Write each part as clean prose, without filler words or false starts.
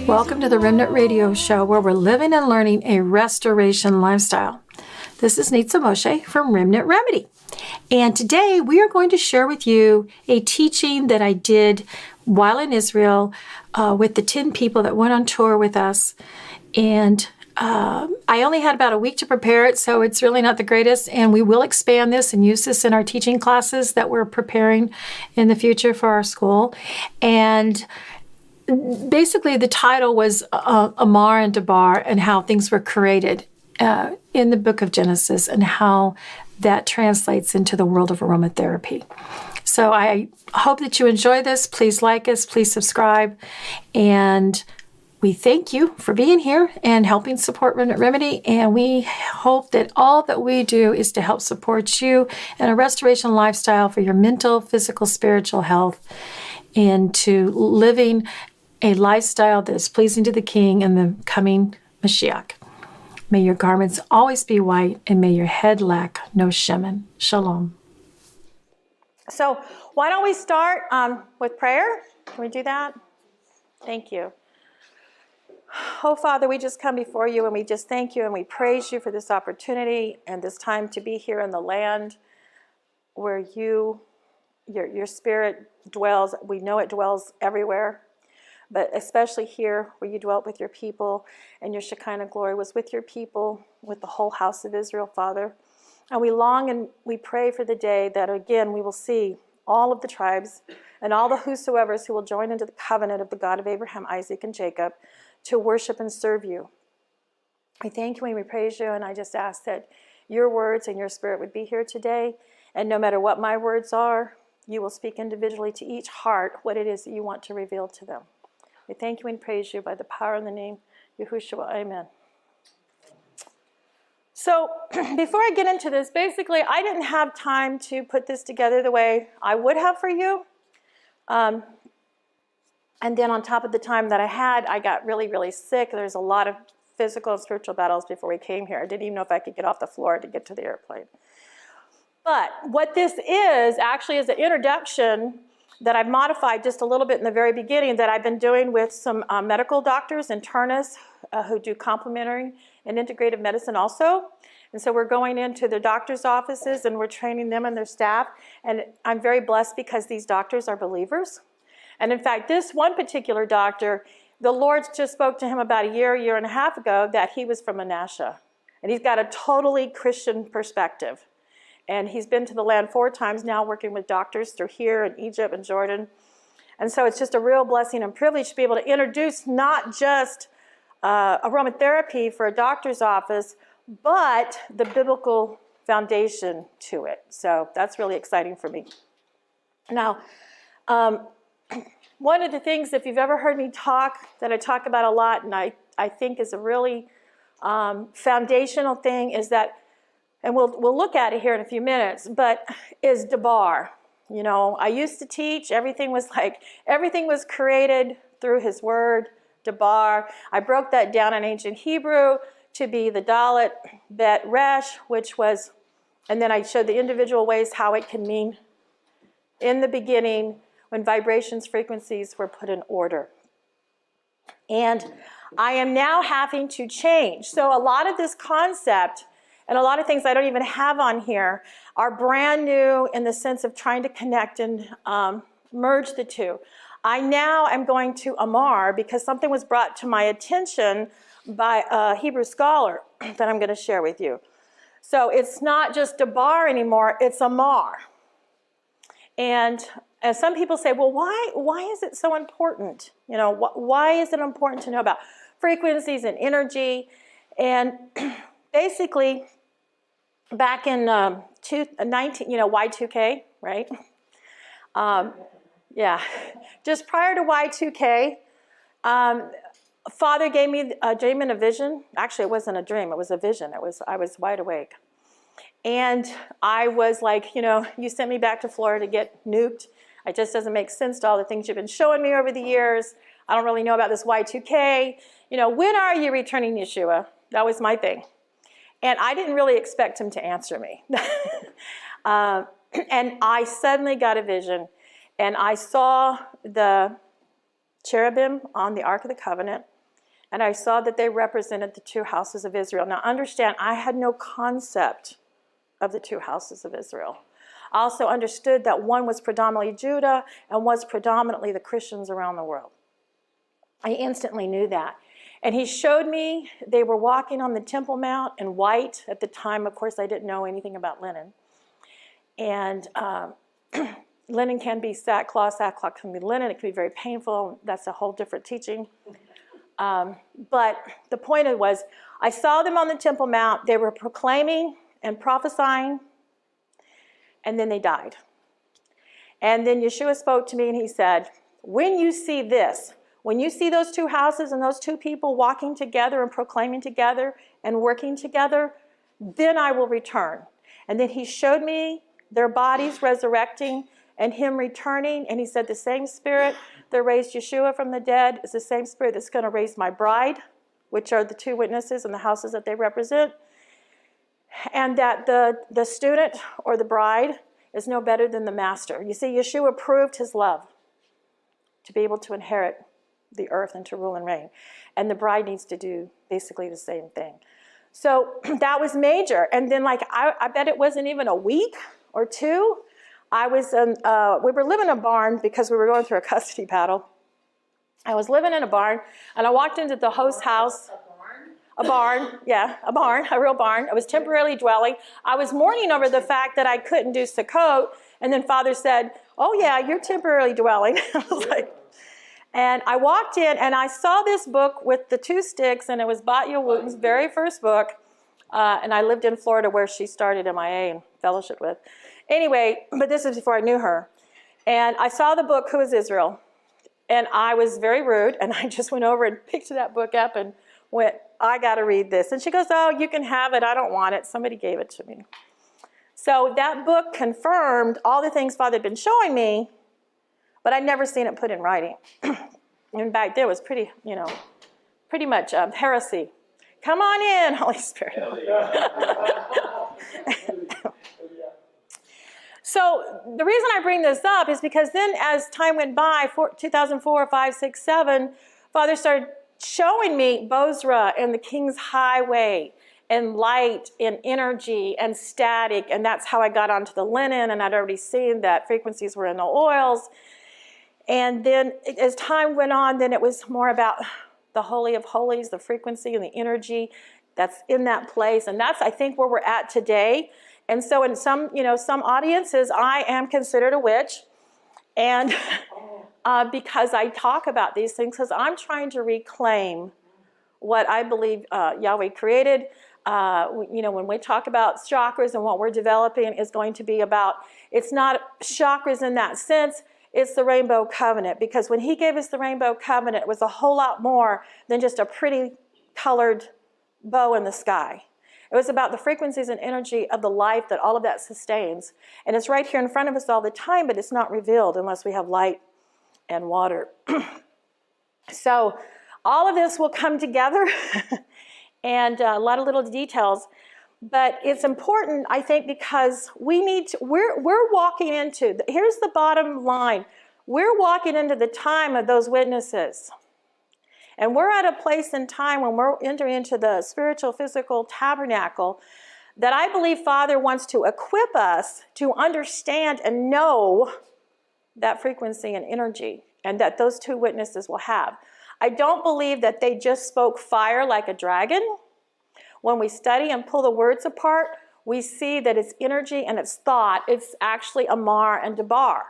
Welcome to the Remnant Radio show, where we're living and learning a restoration lifestyle. This is Nitsa Moshe from Remnant Remedy. And today we are going to share with you a teaching that I did while in Israel with the 10 people that went on tour with us. And I only had about a week to prepare it, so it's really not the greatest. And we will expand this and use this in our teaching classes that we're preparing in the future for our school. And basically, the title was Amar and Debar, and how things were created in the book of Genesis, and how that translates into the world of aromatherapy. So I hope that you enjoy this. Please like us, please subscribe, and we thank you for being here and helping support Remnant Remedy, and we hope that all that we do is to help support you in a restoration lifestyle for your mental, physical, spiritual health, and to living a lifestyle that is pleasing to the King and the coming Mashiach. May your garments always be white, and may your head lack no shemen. Shalom. So why don't we start with prayer? Can we do that? Thank you. Oh, Father, we just come before you, and we just thank you, and we praise you for this opportunity and this time to be here in the land where your spirit dwells. We know it dwells everywhere, but especially here where you dwelt with your people, and your Shekinah glory was with your people, with the whole house of Israel, Father. And we long and we pray for the day that, again, we will see all of the tribes and all the whosoevers who will join into the covenant of the God of Abraham, Isaac, and Jacob to worship and serve you. We thank you and we praise you, and I just ask that your words and your spirit would be here today, and no matter what my words are, you will speak individually to each heart what it is that you want to reveal to them. We thank you and praise you by the power in the name Yahushua. Amen. So before I get into this, basically, I didn't have time to put this together the way I would have for you. And then on top of the time that I had, I got really, really sick. There's a lot of physical and spiritual battles before we came here. I didn't even know if I could get off the floor to get to the airplane. But what this is actually is an introduction that I've modified just a little bit in the very beginning, that I've been doing with some medical doctors, internists who do complementary and integrative medicine also. And so we're going into the doctor's offices and we're training them and their staff. And I'm very blessed because these doctors are believers. And in fact, this one particular doctor, the Lord just spoke to him about a year and a half ago that he was from Manasseh. And he's got a totally Christian perspective. And he's been to the land 4 times now, working with doctors through here in Egypt and Jordan. And so it's just a real blessing and privilege to be able to introduce not just aromatherapy for a doctor's office, but the biblical foundation to it. So that's really exciting for me. Now, one of the things, if you've ever heard me talk, that I talk about a lot, and I think is a really foundational thing, is that, and we'll look at it here in a few minutes, but is Debar. You know, I used to teach, everything was created through his word, Debar. I broke that down in ancient Hebrew to be the Dalet, Bet, Resh, which was, and then I showed the individual ways how it can mean in the beginning, when vibrations, frequencies were put in order. And I am now having to change. So a lot of this concept and a lot of things I don't even have on here are brand new in the sense of trying to connect and merge the two. I now am going to Amar because something was brought to my attention by a Hebrew scholar that I'm going to share with you. So it's not just Debar anymore, it's Amar. And as some people say, well, why is it so important? You know, why is it important to know about frequencies and energy? And basically, back in Y2K, right? Yeah, just prior to Y2K, Father gave me a dream and a vision. Actually, it wasn't a dream; it was a vision. I was wide awake, and I was like, you know, you sent me back to Florida to get nuked. It just doesn't make sense to all the things you've been showing me over the years. I don't really know about this Y2K. You know, when are you returning, Yeshua? That was my thing. And I didn't really expect him to answer me. And I suddenly got a vision, and I saw the cherubim on the Ark of the Covenant, and I saw that they represented the two houses of Israel. Now understand, I had no concept of the two houses of Israel. I also understood that one was predominantly Judah and was predominantly the Christians around the world. I instantly knew that. And he showed me they were walking on the Temple Mount in white. At the time, of course, I didn't know anything about linen. And linen can be sackcloth can be linen. It can be very painful. That's a whole different teaching. But the point was, I saw them on the Temple Mount. They were proclaiming and prophesying, and then they died. And then Yeshua spoke to me, and he said, when you see this, when you see those two houses and those two people walking together and proclaiming together and working together, then I will return. And then he showed me their bodies resurrecting and him returning. And he said, the same spirit that raised Yeshua from the dead is the same spirit that's going to raise my bride, which are the two witnesses and the houses that they represent. And that the student or the bride is no better than the master. You see, Yeshua proved his love to be able to inherit the earth and to rule and reign. And the bride needs to do basically the same thing. So that was major. And then I bet it wasn't even a week or two. We were living in a barn because we were going through a custody battle. I was living in a barn, and I walked into the host house. A barn, a real barn. I was temporarily dwelling. I was mourning over the fact that I couldn't do Sukkot, and then Father said, oh yeah, you're temporarily dwelling. I was like, and I walked in, and I saw this book with the two sticks, and it was Batya Wooten's very first book, and I lived in Florida where she started MIA and fellowship with. Anyway, but this is before I knew her. And I saw the book, Who is Israel? And I was very rude, and I just went over and picked that book up and went, I got to read this. And she goes, oh, you can have it. I don't want it. Somebody gave it to me. So that book confirmed all the things Father had been showing me, but I'd never seen it put in writing. And back then it was pretty much heresy. Come on in, Holy Spirit. So the reason I bring this up is because then as time went by, 2004, 5, 6, 7, Father started showing me Bozrah and the King's Highway and light and energy and static, and that's how I got onto the linen, and I'd already seen that frequencies were in the oils. And then as time went on, then it was more about the Holy of Holies, the frequency and the energy that's in that place, and that's, I think, where we're at today. And so in some audiences, I am considered a witch, and because I talk about these things, because I'm trying to reclaim what I believe Yahweh created. When we talk about chakras and what we're developing is going to be about, it's not chakras in that sense, it's the Rainbow Covenant. Because when he gave us the Rainbow Covenant, it was a whole lot more than just a pretty colored bow in the sky. It was about the frequencies and energy of the life that all of that sustains. And it's right here in front of us all the time, but it's not revealed unless we have light and water. So all of this will come together and a lot of little details. But it's important, I think, because we're walking into, here's the bottom line. We're walking into the time of those witnesses. And we're at a place in time when we're entering into the spiritual, physical tabernacle that I believe Father wants to equip us to understand and know that frequency and energy, and that those two witnesses will have. I don't believe that they just spoke fire like a dragon. When we study and pull the words apart, we see that it's energy and it's thought. It's actually Amar and Debar.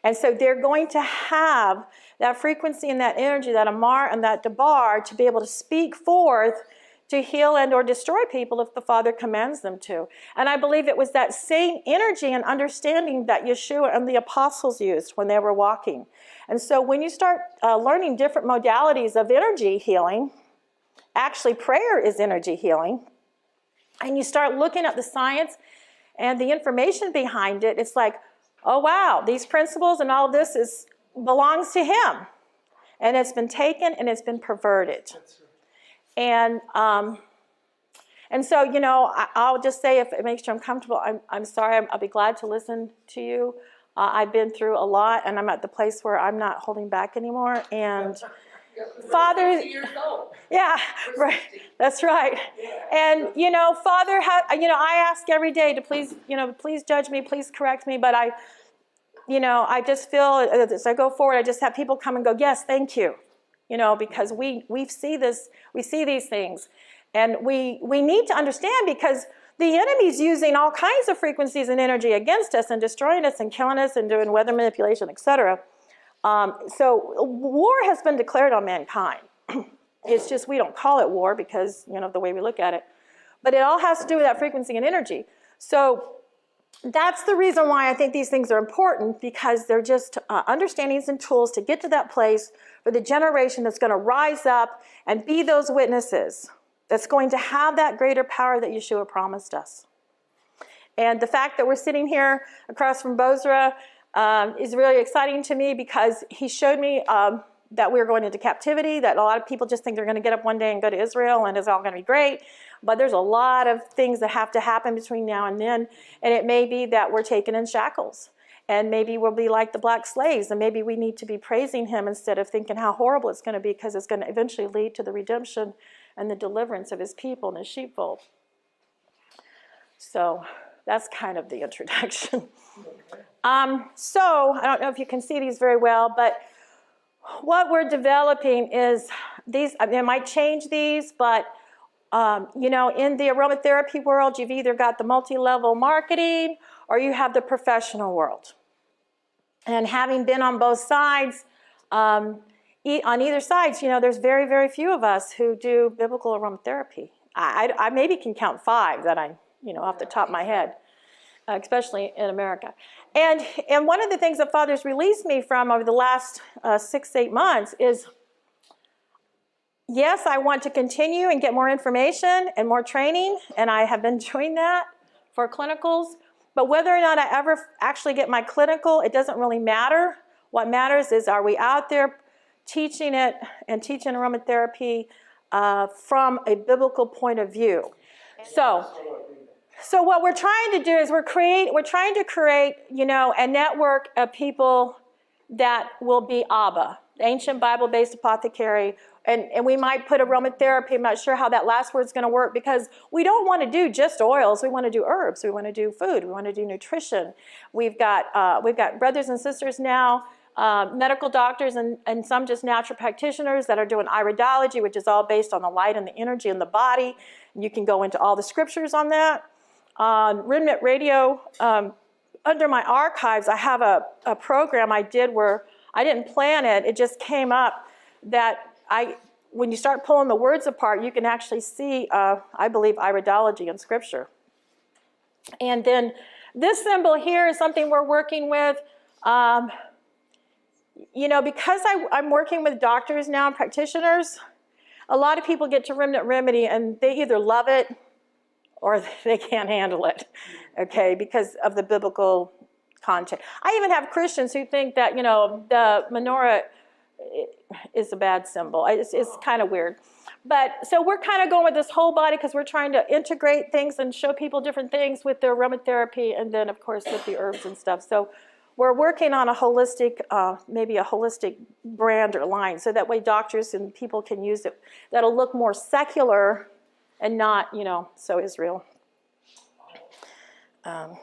And so they're going to have that frequency and that energy, that Amar and that Debar, to be able to speak forth to heal and or destroy people if the Father commands them to. And I believe it was that same energy and understanding that Yeshua and the apostles used when they were walking. And so when you start learning different modalities of energy healing, actually prayer is energy healing, and you start looking at the science and the information behind it, it's like, oh wow, these principles and all of this belongs to him. And it's been taken and it's been perverted. And so, I'll just say, if it makes you uncomfortable, I'm sorry, I'll be glad to listen to you. I've been through a lot, and I'm at the place where I'm not holding back anymore. And Father, yeah, right. That's right. And Father, I ask every day to please judge me, please correct me. But I just feel as I go forward, I just have people come and go, yes, thank you, because we see this, we see these things, and we need to understand, because the enemy's using all kinds of frequencies and energy against us and destroying us and killing us and doing weather manipulation, etc. So war has been declared on mankind. It's just we don't call it war because, the way we look at it. But it all has to do with that frequency and energy. So that's the reason why I think these things are important, because they're just understandings and tools to get to that place for the generation that's going to rise up and be those witnesses, that's going to have that greater power that Yeshua promised us. And the fact that we're sitting here across from Bozrah is really exciting to me, because he showed me that we're going into captivity, that a lot of people just think they're going to get up one day and go to Israel and it's all going to be great. But there's a lot of things that have to happen between now and then. And it may be that we're taken in shackles. And maybe we'll be like the black slaves. And maybe we need to be praising him instead of thinking how horrible it's going to be, because it's going to eventually lead to the redemption and the deliverance of his people and his sheepfold. So that's kind of the introduction. So I don't know if you can see these very well, but what we're developing is these. I might change these, but in the aromatherapy world, you've either got the multi-level marketing or you have the professional world. And having been on both sides, on either side, there's very, very few of us who do biblical aromatherapy. I maybe can count 5 that I, off the top of my head, especially in America. And one of the things that Father's released me from over the last 6-8 months is, yes, I want to continue and get more information and more training, and I have been doing that for clinicals. But whether or not I ever actually get my clinical, it doesn't really matter. What matters is, are we out there teaching it and teaching aromatherapy from a biblical point of view? So what we're trying to do is we're trying to create, a network of people that will be Abba, ancient Bible-based apothecary. And we might put aromatherapy. I'm not sure how that last word's going to work, because we don't want to do just oils. We want to do herbs. We want to do food. We want to do nutrition. We've got brothers and sisters now, medical doctors and some just natural practitioners that are doing iridology, which is all based on the light and the energy in the body. You can go into all the scriptures on that. On Remnant Radio, under my archives, I have a program I did where I didn't plan it. It just came up that when you start pulling the words apart, you can actually see, I believe, iridology in Scripture. And then this symbol here is something we're working with. Because I'm working with doctors now and practitioners, a lot of people get to Remnant Remedy and they either love it or they can't handle it, okay, because of the biblical content. I even have Christians who think that, the menorah is a bad symbol. It's kind of weird. But so we're kind of going with this whole body, because we're trying to integrate things and show people different things with the aromatherapy, and then, of course, with the herbs and stuff. So we're working on a holistic, maybe a holistic brand or line, so that way doctors and people can use it. That'll look more secular and not, so Israel. That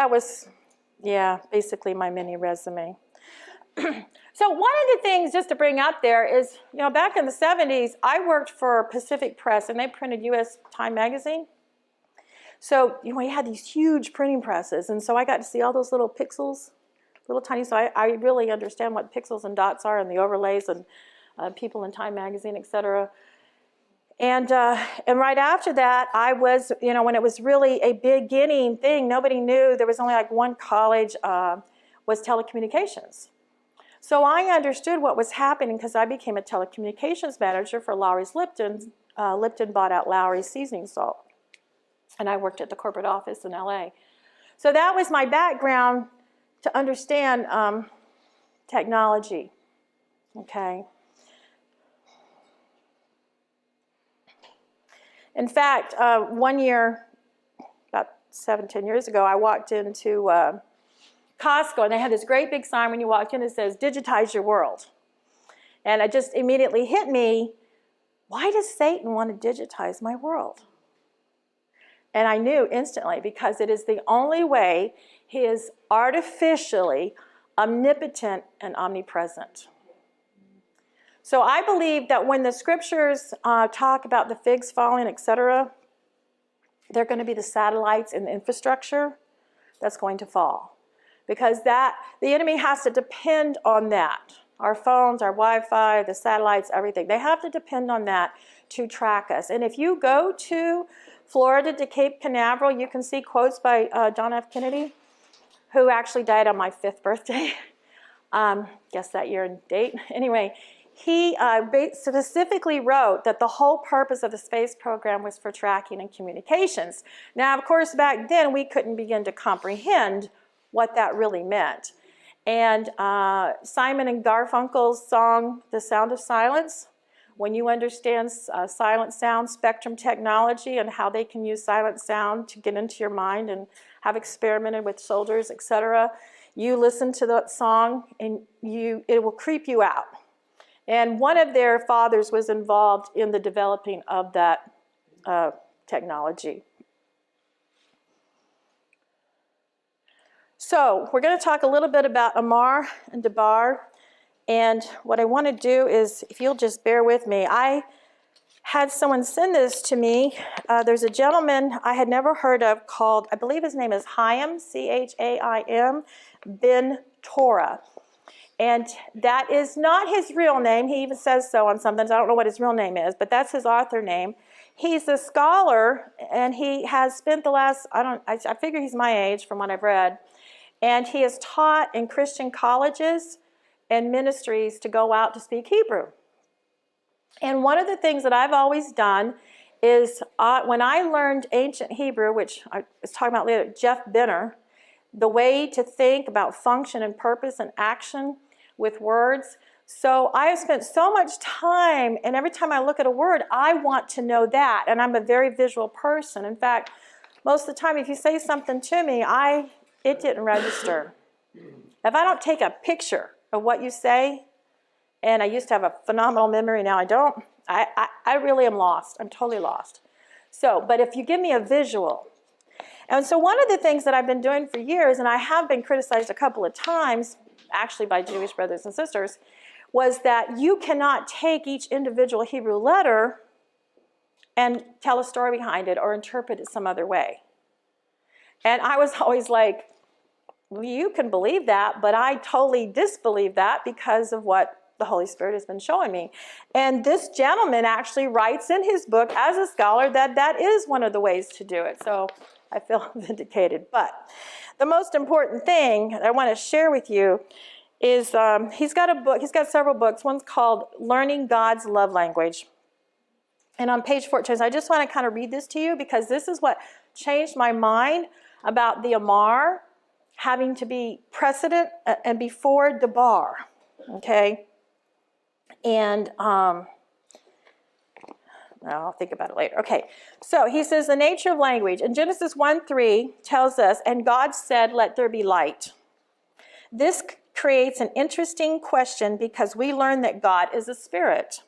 was, basically my mini resume. So one of the things just to bring up there is, back in the 70s, I worked for Pacific Press, and they printed U.S. Time magazine. So, we had these huge printing presses, and so I got to see all those little pixels, little tiny, so I really understand what pixels and dots are and the overlays and people in Time magazine, etc. And right after that, I was, when it was really a beginning thing, nobody knew, there was only like one college, was telecommunications. So I understood what was happening, because I became a telecommunications manager for Lowry's Lipton. Lipton bought out Lowry's seasoning salt. And I worked at the corporate office in LA. So that was my background to understand technology, okay? In fact, one year, about 7-10 years ago, I walked into Costco, and they had this great big sign when you walked in that says, digitize your world. And it just immediately hit me, why does Satan want to digitize my world? And I knew instantly, because it is the only way he is artificially omnipotent and omnipresent. So I believe that when the scriptures talk about the figs falling, etc., they're going to be the satellites and the infrastructure that's going to fall. Because the enemy has to depend on that. Our phones, our Wi-Fi, the satellites, everything. They have to depend on that to track us. And if you go to Florida, to Cape Canaveral, you can see quotes by John F. Kennedy, who actually died on my 5th birthday. Guess that year and date. Anyway, he specifically wrote that the whole purpose of the space program was for tracking and communications. Now, of course, back then, we couldn't begin to comprehend what that really meant. And Simon and Garfunkel's song, The Sound of Silence, when you understand silent sound spectrum technology and how they can use silent sound to get into your mind and have experimented with soldiers, etc., you listen to that song and it will creep you out. And one of their fathers was involved in the developing of that technology. So we're going to talk a little bit about Amar and Debar. And what I want to do is, if you'll just bear with me, I had someone send this to me. There's a gentleman I had never heard of called, I believe his name is Chaim, C-H-A-I-M, Ben Torah. And that is not his real name. He even says so on something. I don't know what his real name is, but that's his author name. He's a scholar, and he has spent the last, I figure he's my age from what I've read, and he has taught in Christian colleges and ministries to go out to speak Hebrew. And one of the things that I've always done is when I learned ancient Hebrew, which I was talking about later, Jeff Benner, the way to think about function and purpose and action with words. So I have spent so much time, and every time I look at a word, I want to know that. And I'm a very visual person. In fact, most of the time, if you say something to me, it didn't register. If I don't take a picture of what you say, and I used to have a phenomenal memory, now I don't, I really am lost. I'm totally lost. So, but if you give me a visual, and so one of the things that I've been doing for years, and I have been criticized a couple of times, actually by Jewish brothers and sisters, was that you cannot take each individual Hebrew letter and tell a story behind it or interpret it some other way. And I was always like, well, you can believe that, but I totally disbelieve that because of what the Holy Spirit has been showing me. And this gentleman actually writes in his book as a scholar that that is one of the ways to do it. So I feel vindicated. But the most important thing I want to share with you is he's got a book. He's got several books. One's called Learning God's Love Language. And on page 14, I just want to kind of read this to you because this is what changed my mind about the Amar having to be precedent and before Debar. Okay? And I'll think about it later. Okay, so he says the nature of language. In Genesis 1:3 tells us, and God said, let there be light. This creates an interesting question because we learn that God is a spirit.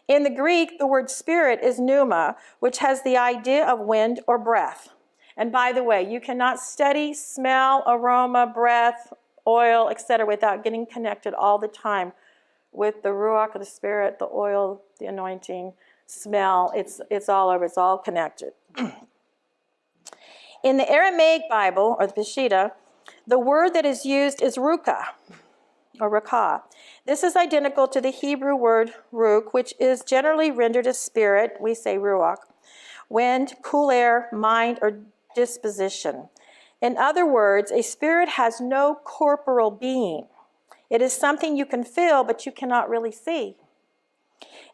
In the Greek, the word spirit is pneuma, which has the idea of wind or breath. And by the way, you cannot study smell, aroma, breath, oil, etc. without getting connected all the time with the ruach of the spirit, the oil, the anointing, smell. It's all over. It's all connected. In the Aramaic Bible, or the Peshitta, the word that is used is ruka, or rakah. This is identical to the Hebrew word ruk, which is generally rendered as spirit. We say ruach. Wind, cool air, mind, or disposition. In other words, a spirit has no corporal being. It is something you can feel, but you cannot really see.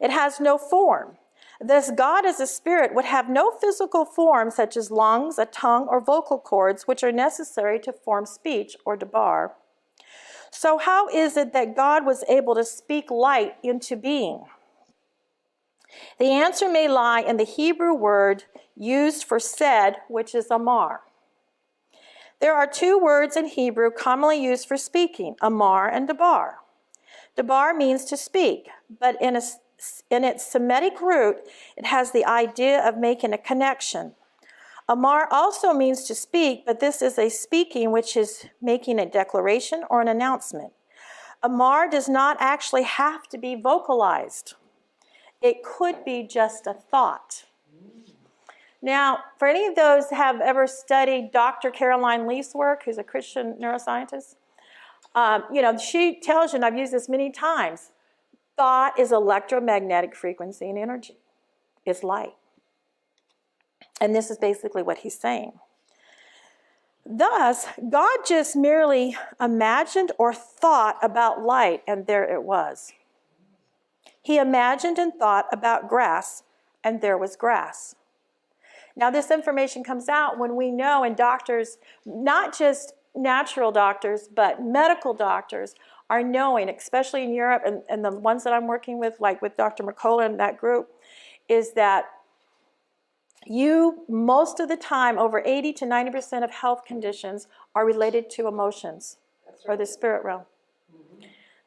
It has no form. Thus, God as a spirit would have no physical form such as lungs, a tongue, or vocal cords, which are necessary to form speech or debar. So how is it that God was able to speak light into being? The answer may lie in the Hebrew word used for said, which is amar. There are two words in Hebrew commonly used for speaking, amar and dabar. Dabar means to speak, but in its Semitic root, it has the idea of making a connection. Amar also means to speak, but this is a speaking which is making a declaration or an announcement. Amar does not actually have to be vocalized. It could be just a thought. Now, for any of those who have ever studied Dr. Caroline Leaf's work, who's a Christian neuroscientist, she tells you, and I've used this many times, thought is electromagnetic frequency and energy. It's light. And this is basically what he's saying. Thus, God just merely imagined or thought about light, and there it was. He imagined and thought about grass, and there was grass. Now, this information comes out when we know, and doctors, not just natural doctors, but medical doctors are knowing, especially in Europe, and the ones that I'm working with, like with Dr. Mercola and that group, is that most of the time, over 80 to 90% of health conditions are related to emotions or the spirit realm.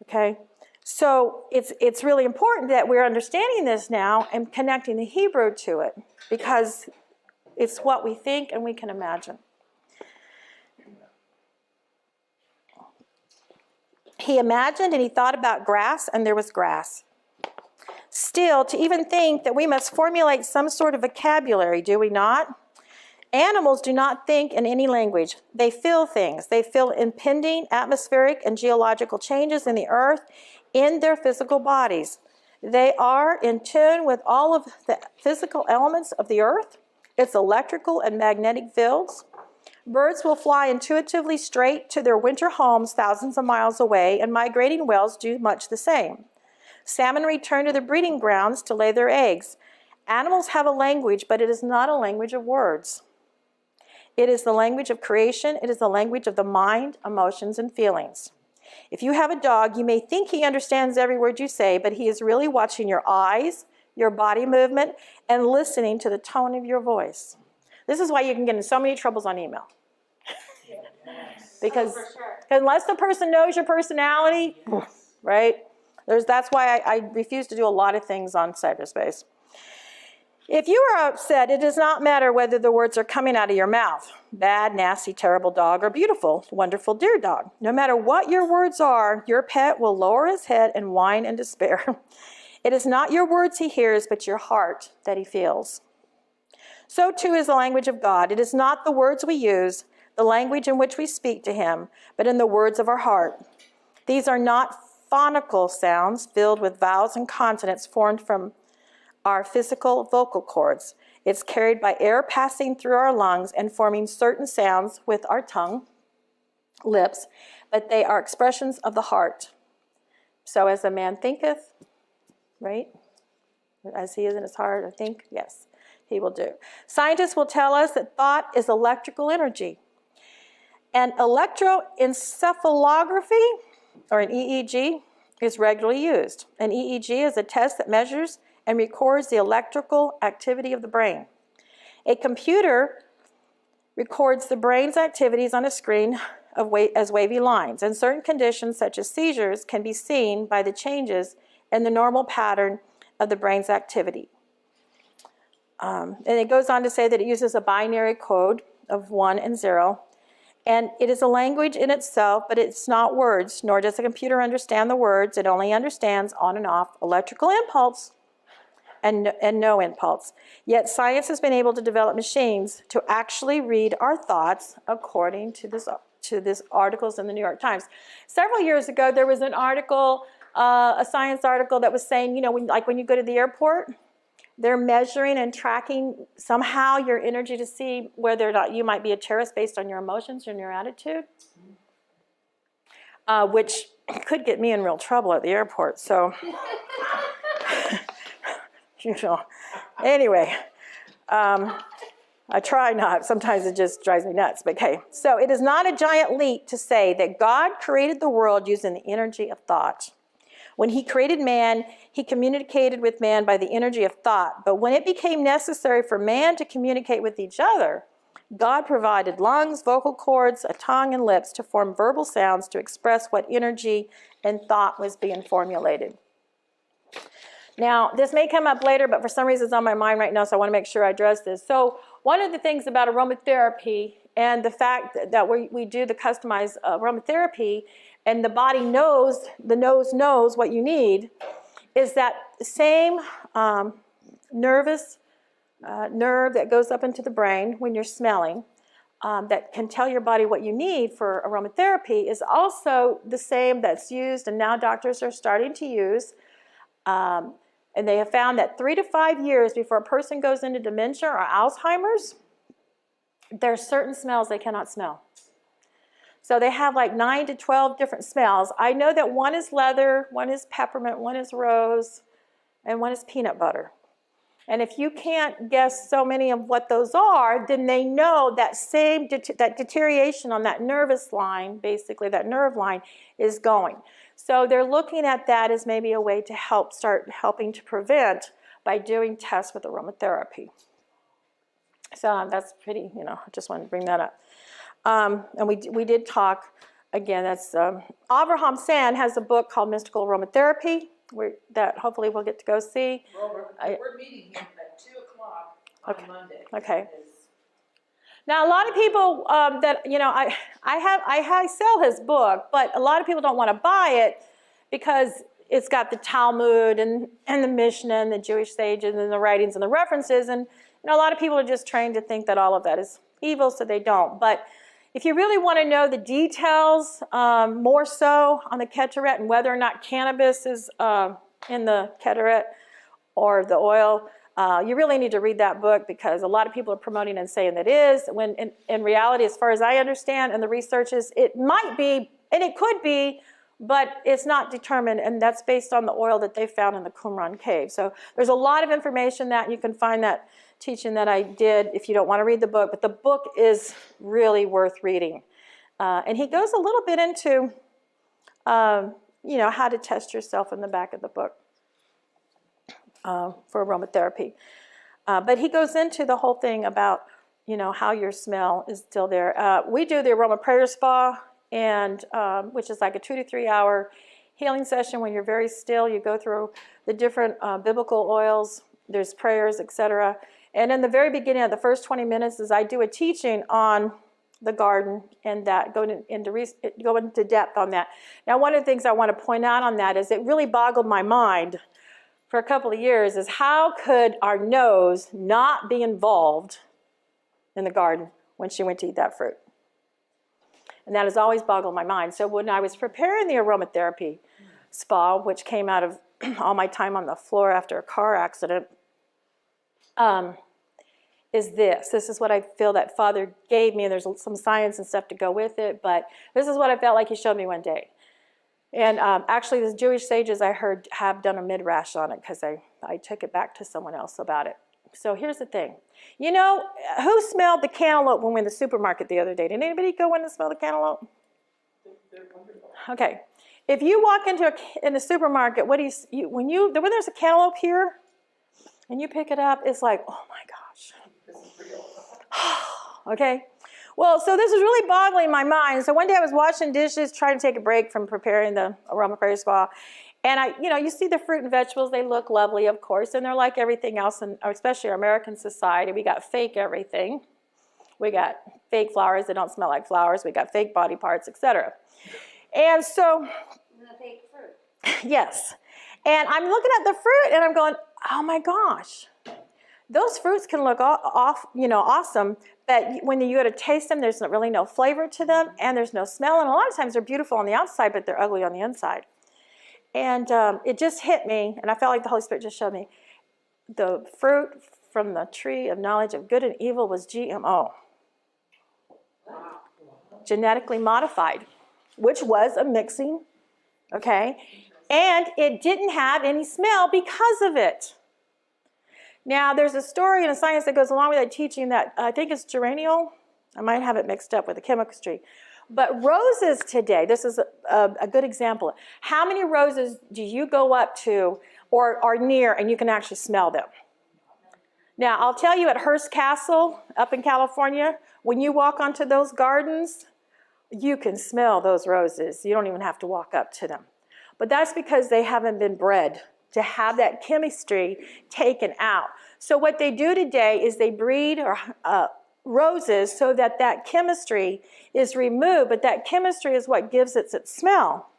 Okay? So it's really important that we're understanding this now and connecting the Hebrew to it, because it's what we think and we can imagine. He imagined and he thought about grass, and there was grass. Still, to even think that we must formulate some sort of vocabulary, do we not? Animals do not think in any language. They feel things. They feel impending atmospheric and geological changes in the earth in their physical bodies. They are in tune with all of the physical elements of the earth, its electrical and magnetic fields. Birds will fly intuitively straight to their winter homes thousands of miles away, and migrating whales do much the same. Salmon return to their breeding grounds to lay their eggs. Animals have a language, but it is not a language of words. It is the language of creation. It is the language of the mind, emotions, and feelings. If you have a dog, you may think he understands every word you say, but he is really watching your eyes, your body movement, and listening to the tone of your voice. This is why you can get in so many troubles on email. Because unless the person knows your personality, right? That's why I refuse to do a lot of things on cyberspace. If you are upset, it does not matter whether the words are coming out of your mouth. Bad, nasty, terrible dog, or beautiful, wonderful, dear dog. No matter what your words are, your pet will lower his head and whine in despair. It is not your words he hears, but your heart that he feels. So too is the language of God. It is not the words we use, the language in which we speak to him, but in the words of our heart. These are not phonical sounds filled with vowels and consonants formed from our physical vocal cords. It's carried by air passing through our lungs and forming certain sounds with our tongue, lips, but they are expressions of the heart. So as a man thinketh, right? As he is in his heart, I think, yes, he will do. Scientists will tell us that thought is electrical energy. And electroencephalography, or an EEG, is regularly used. An EEG is a test that measures and records the electrical activity of the brain. A computer records the brain's activities on a screen as wavy lines, and certain conditions such as seizures can be seen by the changes in the normal pattern of the brain's activity. And it goes on to say that it uses a binary code of 1 and 0, and it is a language in itself, but it's not words, nor does a computer understand the words. It only understands on and off electrical impulse and no impulse. Yet science has been able to develop machines to actually read our thoughts according to this articles in the New York Times. Several years ago, there was an article, a science article that was saying, when you go to the airport, they're measuring and tracking somehow your energy to see whether or not you might be a terrorist based on your emotions and your attitude, which could get me in real trouble at the airport. So, anyway, I try not. Sometimes it just drives me nuts. But okay, so it is not a giant leap to say that God created the world using the energy of thought. When he created man, he communicated with man by the energy of thought. But when it became necessary for man to communicate with each other, God provided lungs, vocal cords, a tongue, and lips to form verbal sounds to express what energy and thought was being formulated. Now, this may come up later, but for some reason it's on my mind right now, so I want to make sure I address this. So one of the things about aromatherapy and the fact that we do the customized aromatherapy and the body knows, the nose knows what you need, is that same nerve that goes up into the brain when you're smelling, that can tell your body what you need for aromatherapy, is also the same that's used, and now doctors are starting to use, and they have found that 3 to 5 years before a person goes into dementia or Alzheimer's, there are certain smells they cannot smell. So they have like 9 to 12 different smells. I know that one is leather, one is peppermint, one is rose, and one is peanut butter. And if you can't guess so many of what those are, then they know that that deterioration on that nervous line, basically that nerve line, is going. So they're looking at that as maybe a way to start helping to prevent by doing tests with aromatherapy. So that's pretty, I just wanted to bring that up. And we did talk, again, that's Avraham Sand has a book called Mystical Aromatherapy, that hopefully we'll get to go see. Well, we're meeting him at 2 o'clock on Monday. Okay. Now, a lot of people I sell his book, but a lot of people don't want to buy it because it's got the Talmud and the Mishnah and the Jewish sages and the writings and the references, and a lot of people are just trained to think that all of that is evil, so they don't. But if you really want to know the details, more so on the Ketoret and whether or not cannabis is in the Ketoret or the oil, you really need to read that book, because a lot of people are promoting and saying that it is, when in reality, as far as I understand, and the research is, it might be, and it could be, but it's not determined, and that's based on the oil that they found in the Qumran cave. So there's a lot of information that you can find that teaching that I did if you don't want to read the book, but the book is really worth reading. And he goes a little bit into, how to test yourself in the back of the book for aromatherapy. But he goes into the whole thing about, how your smell is still there. We do the aroma prayer spa, and which is like a 2 to 3 hour healing session when you're very still. You go through the different biblical oils, there's prayers, etc. And in the very beginning of the first 20 minutes is I do a teaching on the garden, and that go into depth on that. Now, one of the things I want to point out on that is it really boggled my mind for a couple of years, is how could our nose not be involved in the garden when she went to eat that fruit? And that has always boggled my mind. So when I was preparing the aromatherapy spa, which came out of all my time on the floor after a car accident, is this. This is what I feel that Father gave me, and there's some science and stuff to go with it, but this is what I felt like he showed me one day. And actually, the Jewish sages I heard have done a midrash on it, because I took it back to someone else about it. So here's the thing. Who smelled the cantaloupe when we were in the supermarket the other day? Did anybody go in and smell the cantaloupe? They're wonderful. Okay. If you walk in the supermarket, when there's a cantaloupe here, and you pick it up, it's like, oh my gosh. This is real. Okay. Well, so this is really boggling my mind. So one day I was washing dishes, trying to take a break from preparing the aroma prayer spa. And you see the fruit and vegetables, they look lovely, of course, and they're like everything else, especially our American society. We got fake everything. We got fake flowers that don't smell like flowers. We got fake body parts, etc. And so, The fake fruit. yes. And I'm looking at the fruit and I'm going, oh my gosh, those fruits can look awesome, but when you go to taste them, there's really no flavor to them, and there's no smell. And a lot of times they're beautiful on the outside, but they're ugly on the inside. And it just hit me, and I felt like the Holy Spirit just showed me the fruit from the tree of knowledge of good and evil was GMO, genetically modified, which was a mixing, okay? And it didn't have any smell because of it. Now, there's a story and a science that goes along with that teaching that I think is geraniol. I might have it mixed up with the chemistry. But roses today, this is a good example. How many roses do you go up to or are near and you can actually smell them? Now, I'll tell you, at Hearst Castle up in California, when you walk onto those gardens, you can smell those roses. You don't even have to walk up to them. But that's because they haven't been bred to have that chemistry taken out. So what they do today is they breed roses so that that chemistry is removed, but that chemistry is what gives it its smell.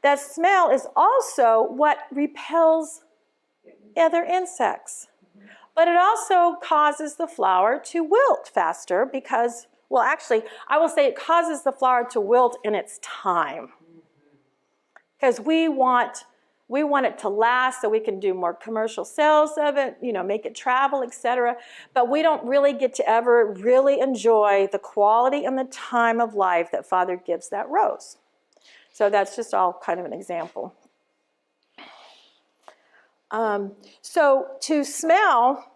That smell is also what repels other insects. But it also causes the flower to wilt faster because, well, actually, I will say it causes the flower to wilt in its time. Because we want it to last so we can do more commercial sales of it, make it travel, etc. But we don't really get to ever really enjoy the quality and the time of life that Father gives that rose. So that's just all kind of an example. So to smell,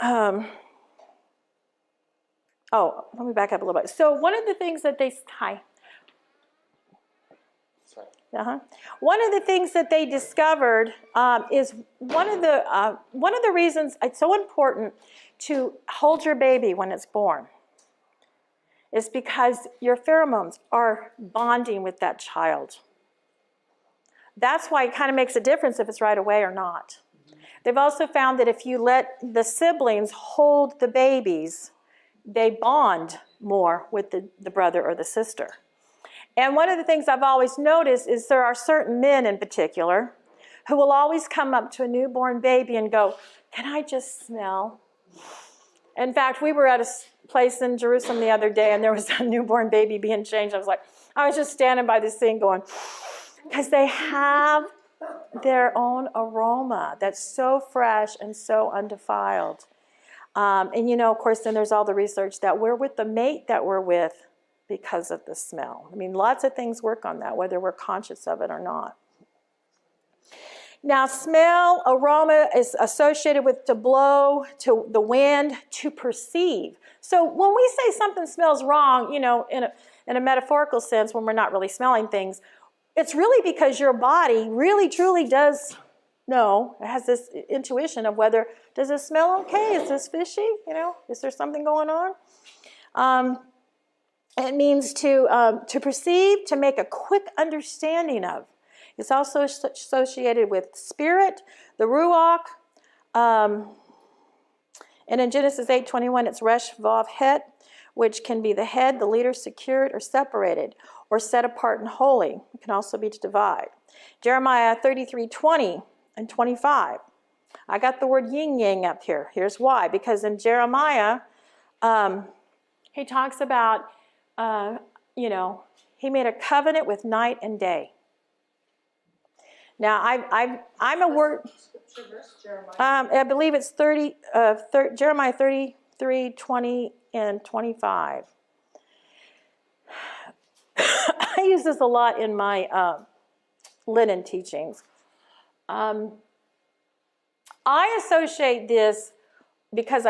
let me back up a little bit. So one of the things that one of the things that they discovered is one of the reasons it's so important to hold your baby when it's born is because your pheromones are bonding with that child. That's why it kind of makes a difference if it's right away or not. They've also found that if you let the siblings hold the babies, they bond more with the brother or the sister. And one of the things I've always noticed is there are certain men in particular who will always come up to a newborn baby and go, "Can I just smell?" In fact, we were at a place in Jerusalem the other day and there was a newborn baby being changed. I was just standing by this thing going, because they have their own aroma that's so fresh and so undefiled. And of course, then there's all the research that we're with the mate that we're with because of the smell. I mean, lots of things work on that, whether we're conscious of it or not. Now, smell, aroma is associated with to blow, to the wind, to perceive. So when we say something smells wrong, in a metaphorical sense, when we're not really smelling things, it's really because your body really, truly does know. It has this intuition of whether, does it smell okay? Is this fishy? Is there something going on? It means to perceive, to make a quick understanding of. It's also associated with spirit, the ruach. And in Genesis 8:21, it's resh, vav, het, which can be the head, the leader, secured or separated, or set apart and holy. It can also be to divide. Jeremiah 33:20 and 25. I got the word yin-yang up here. Here's why. Because in Jeremiah, he talks about, he made a covenant with night and day. Now, I'm a word. I believe it's Jeremiah 33:20 and 25. I use this a lot in my linen teachings. I associate this because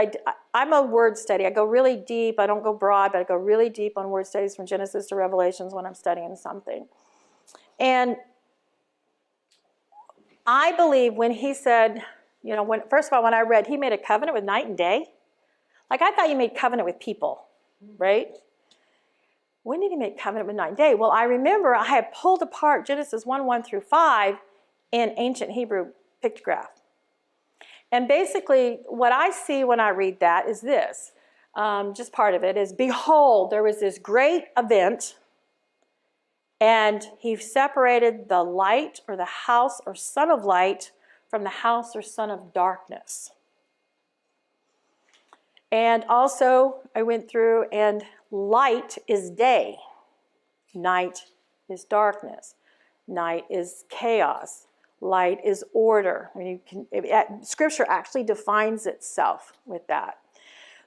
I'm a word study. I go really deep. I don't go broad, but I go really deep on word studies from Genesis to Revelations when I'm studying something. And I believe when he said, first of all, when I read, he made a covenant with night and day. I thought you made covenant with people, right? When did he make covenant with night and day? Well, I remember I had pulled apart Genesis 1:1 through 5 in ancient Hebrew pictograph. And basically, what I see when I read that is this. Just part of it is, behold, there was this great event, and he separated the light or the house or son of light from the house or son of darkness. And also, I went through, and light is day. Night is darkness. Night is chaos. Light is order. Scripture actually defines itself with that.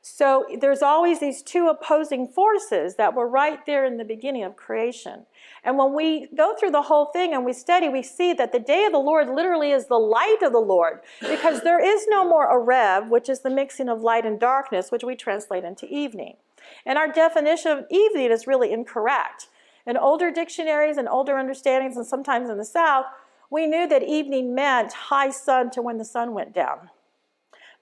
So there's always these two opposing forces that were right there in the beginning of creation. And when we go through the whole thing and we study, we see that the day of the Lord literally is the light of the Lord, because there is no more Arev, which is the mixing of light and darkness, which we translate into evening. And our definition of evening is really incorrect. In older dictionaries and older understandings, and sometimes in the South, we knew that evening meant high sun to when the sun went down.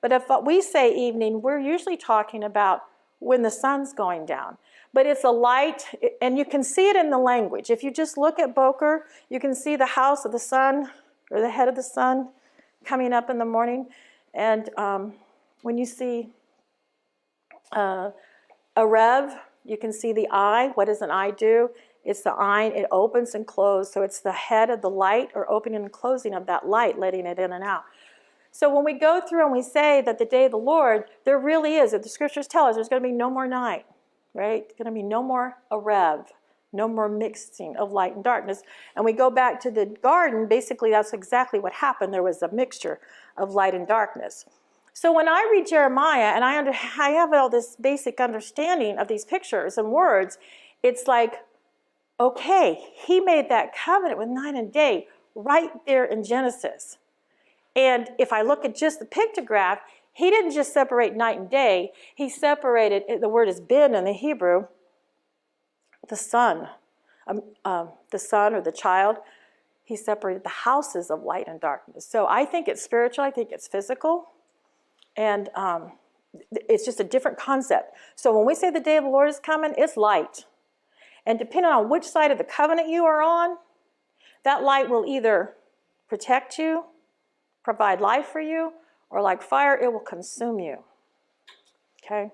But if we say evening, we're usually talking about when the sun's going down. But it's a light, and you can see it in the language. If you just look at Boker, you can see the house of the sun, or the head of the sun, coming up in the morning. And when you see a rev, you can see the eye. What does an eye do? It's the eye, it opens and closes. So it's the head of the light, or opening and closing of that light, letting it in and out. So when we go through and we say that the day of the Lord, there really is, the scriptures tell us there's going to be no more night, right? There's going to be no more arev, no more mixing of light and darkness. And we go back to the garden, basically that's exactly what happened. There was a mixture of light and darkness. So when I read Jeremiah, and I have all this basic understanding of these pictures and words, it's like, okay, he made that covenant with night and day right there in Genesis. And if I look at just the pictograph, he didn't just separate night and day. He separated, the word is bin in the Hebrew, the sun or the child. He separated the houses of light and darkness. So I think it's spiritual. I think it's physical. And it's just a different concept. So when we say the day of the Lord is coming, it's light. And depending on which side of the covenant you are on, that light will either protect you, provide life for you, or like fire, it will consume you. Okay?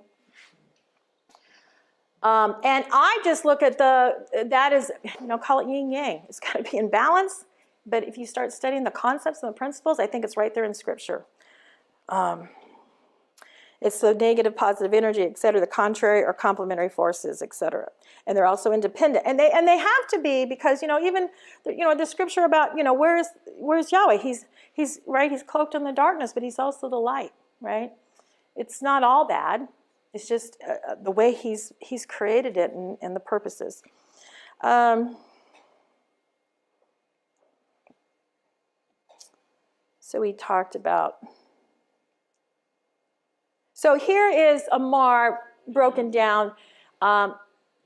And I just look at that is, call it yin yang. It's got to be in balance. But if you start studying the concepts and the principles, I think it's right there in Scripture. It's the negative, positive energy, et cetera, the contrary or complementary forces, et cetera. And they're also independent. And they have to be, because, even, the scripture about, where's Yahweh? He's right, he's cloaked in the darkness, but he's also the light, right? It's not all bad. It's just the way he's created it and the purposes. So we talked about... So here is Amar broken down.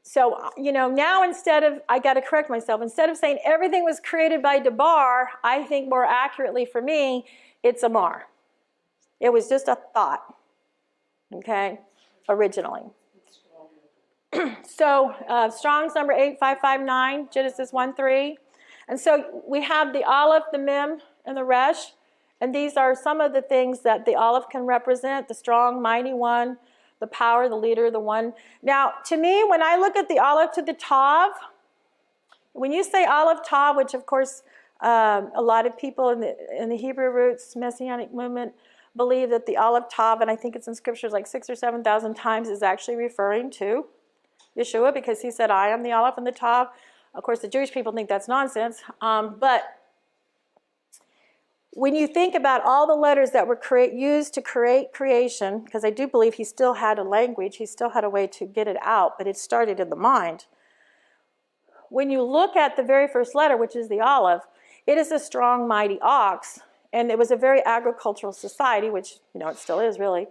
So, now instead of, I got to correct myself, instead of saying everything was created by Debar, I think more accurately for me, it's Amar. It was just a thought, okay, originally. So Strong's number 8559, Genesis 1:3. And so we have the Aleph, the Mem, and the Resh. And these are some of the things that the Aleph can represent: the strong, mighty one, the power, the leader, the one. Now, to me, when I look at the Aleph to the Tav, when you say Aleph Tav, which of course a lot of people in the Hebrew roots, Messianic movement, believe that the Aleph Tav, and I think it's in scriptures like 6,000 or 7,000 times, is actually referring to Yeshua, because he said, I am the Aleph and the Tav. Of course, the Jewish people think that's nonsense, but when you think about all the letters that were used to create creation, because I do believe he still had a language, he still had a way to get it out, but it started in the mind. When you look at the very first letter, which is the Aleph, it is a strong, mighty ox, and it was a very agricultural society, which, it still is really.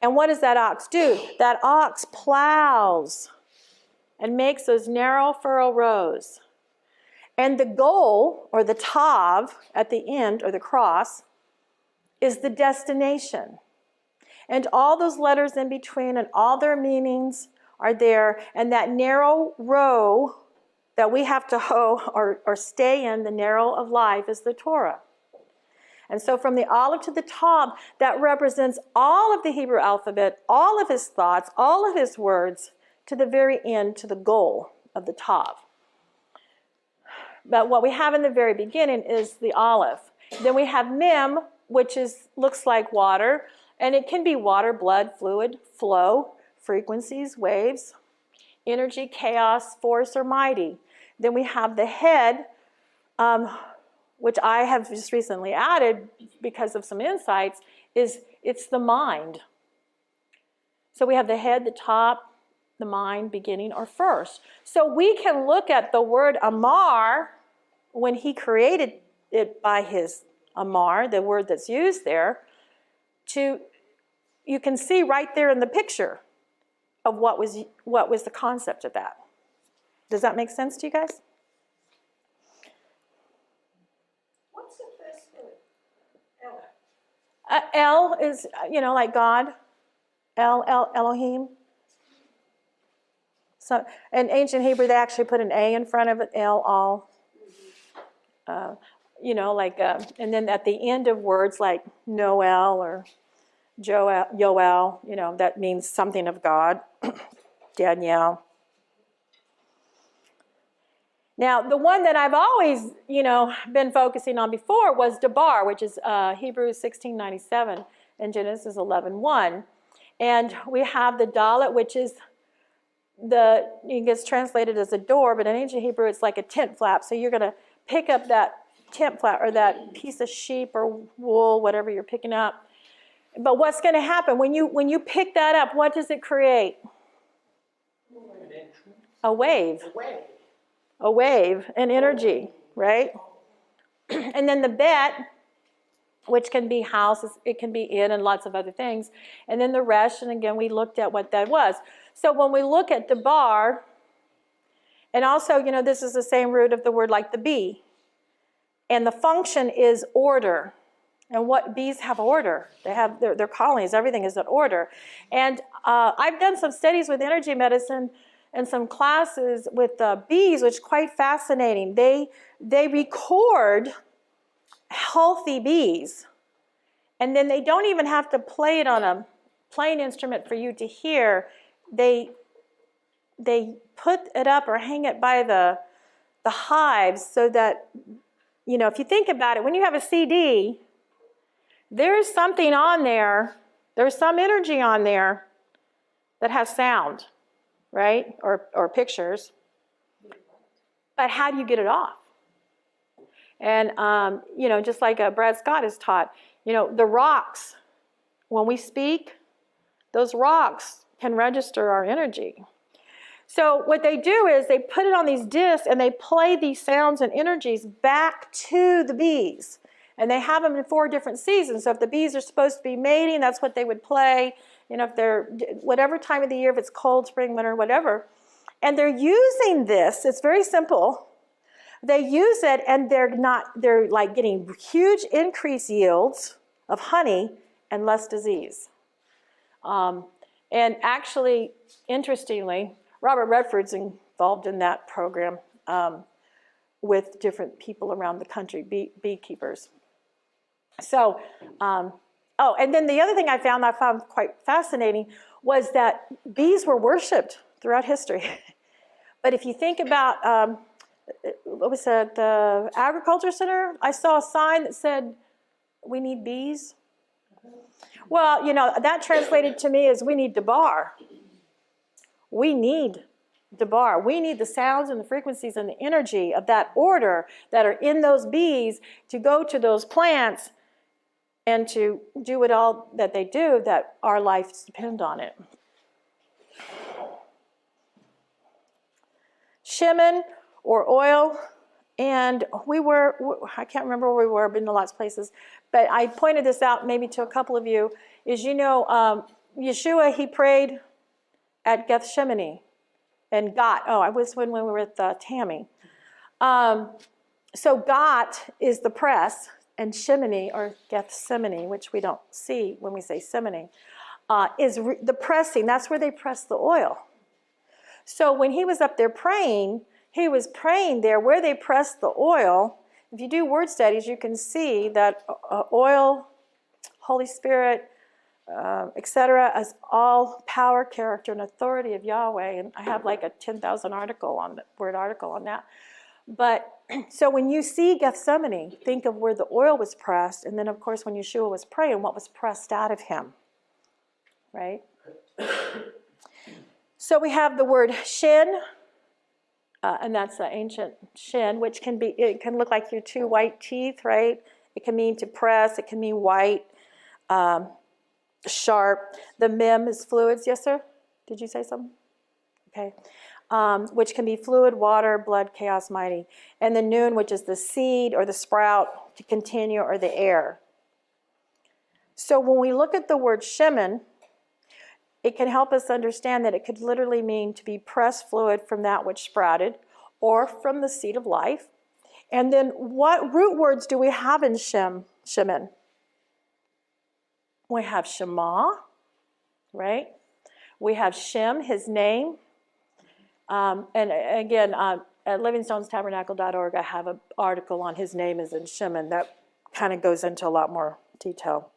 And what does that ox do? That ox plows and makes those narrow furrow rows. And the goal, or the tav, at the end, or the cross, is the destination. And all those letters in between and all their meanings are there. And that narrow row that we have to hoe or stay in, the narrow of life, is the Torah. And so from the Aleph to the Tav, that represents all of the Hebrew alphabet, all of his thoughts, all of his words, to the very end, to the goal of the Tav. But what we have in the very beginning is the Aleph. Then we have Mem, which looks like water, and it can be water, blood, fluid, flow, frequencies, waves, energy, chaos, force, or mighty. Then we have the head, which I have just recently added because of some insights, it's the mind. So we have the head, the top, the mind, beginning, or first. So we can look at the word Amar, when he created it by his Amar, the word that's used there, you can see right there in the picture. of what was the concept of that. Does that make sense to you guys? What's the first word? El is, like God. Elohim. So in ancient Hebrew, they actually put an A in front of it, El, all. And then at the end of words like Noel or Yoel, that means something of God. Danielle. Now, the one that I've always, been focusing on before was Debar, which is Hebrews 16:97 and Genesis 11:1. And we have the Dalet, which is it gets translated as a door, but in ancient Hebrew, it's like a tent flap. So you're going to pick up that tent flap or that piece of sheep or wool, whatever you're picking up. But what's going to happen when you pick that up? What does it create? A wave. A wave, an energy, right? And then the bet, which can be houses, it can be inn and lots of other things. And then the resh, and again, we looked at what that was. So when we look at the bar, and also, this is the same root of the word like the bee. And the function is order. And what bees have order. They have their colonies, everything is in order. And I've done some studies with energy medicine and some classes with bees, which is quite fascinating. They record healthy bees, and then they don't even have to play it on a playing instrument for you to hear. They put it up or hang it by the hives so that, if you think about it, when you have a CD, there's something on there, there's some energy on there that has sound, right? Or pictures. But how do you get it off? And, just like Brad Scott has taught, the rocks, when we speak, those rocks can register our energy. So what they do is they put it on these discs and they play these sounds and energies back to the bees. And they have them in 4 different seasons. So if the bees are supposed to be mating, that's what they would play. If they're, whatever time of the year, if it's cold, spring, winter, whatever. And they're using this, it's very simple. They use it and they're like getting huge increased yields of honey and less disease. And actually, interestingly, Robert Redford's involved in that program with different people around the country, beekeepers. So, and then the other thing I found quite fascinating was that bees were worshipped throughout history. But if you think about, what was it, the Agriculture Center, I saw a sign that said, "We need bees." Well, that translated to me as we need Debar. We need Debar. We need the sounds and the frequencies and the energy of that order that are in those bees to go to those plants and to do it all that they do, that our lives depend on it. Shemen, or oil, and I can't remember where we were, been to lots of places, but I pointed this out maybe to a couple of you, is Yeshua, he prayed at Gethsemane, and I was when we were with Tammy. So Got is the press, and Shemini, or Gethsemane, which we don't see when we say Semene, is the pressing. That's where they press the oil. So when he was up there praying, he was praying there where they pressed the oil. If you do word studies, you can see that oil, Holy Spirit, etc., is all power, character, and authority of Yahweh. And I have like a 10,000 article on that. But so when you see Gethsemane, think of where the oil was pressed, and then of course when Yeshua was praying, what was pressed out of him, right? So we have the word shin, and that's the ancient shin, which it can look like your 2 white teeth, right? It can mean to press, it can mean white, sharp. The mem is fluids, yes sir? Did you say something? Okay. Which can be fluid, water, blood, chaos, mighty. And the noon, which is the seed or the sprout, to continue, or the air. So when we look at the word shemen, it can help us understand that it could literally mean to be pressed fluid from that which sprouted or from the seed of life. And then what root words do we have in Shemin? We have Shema, right? We have Shem, his name. And again, at livingstonestabernacle.org, I have an article on his name is in Shemin that kind of goes into a lot more detail.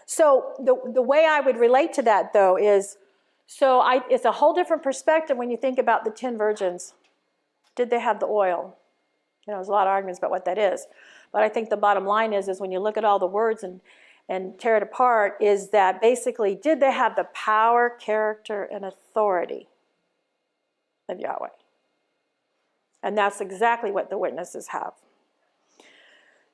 So the way I would relate to that, though, is, it's a whole different perspective when you think about the 10 virgins. Did they have the oil? There's a lot of arguments about what that is. But I think the bottom line is when you look at all the words and tear it apart, is that basically, did they have the power, character, and authority of Yahweh? And that's exactly what the witnesses have.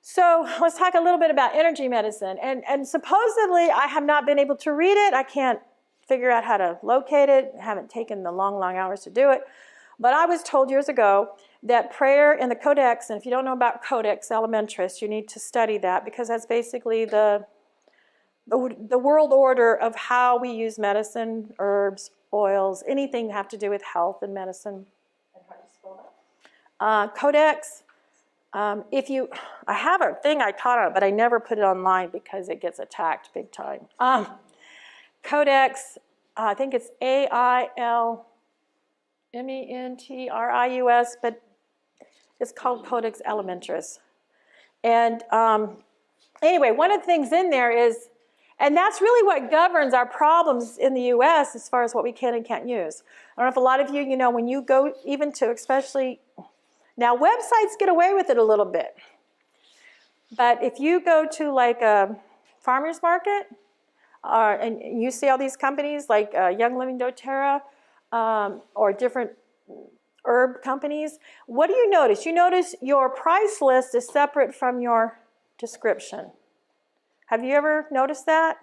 So let's talk a little bit about energy medicine. And supposedly, I have not been able to read it. I can't figure out how to locate it. I haven't taken the long, long hours to do it. But I was told years ago that prayer in the Codex, and if you don't know about Codex Alimentarius, you need to study that, because that's basically the world order of how we use medicine, herbs, oils, anything have to do with health and medicine. And how do you spell that? Codex. I have a thing I taught on it, but I never put it online because it gets attacked big time. Codex, I think it's AILMENTRIUS, but it's called Codex Alimentarius. And anyway, one of the things in there is, and that's really what governs our problems in the U.S. as far as what we can and can't use. I don't know if a lot of you, when you go even to especially, now websites get away with it a little bit. But if you go to like a farmer's market, and you see all these companies like Young Living doTERRA, or different herb companies, what do you notice? You notice your price list is separate from your description. Have you ever noticed that?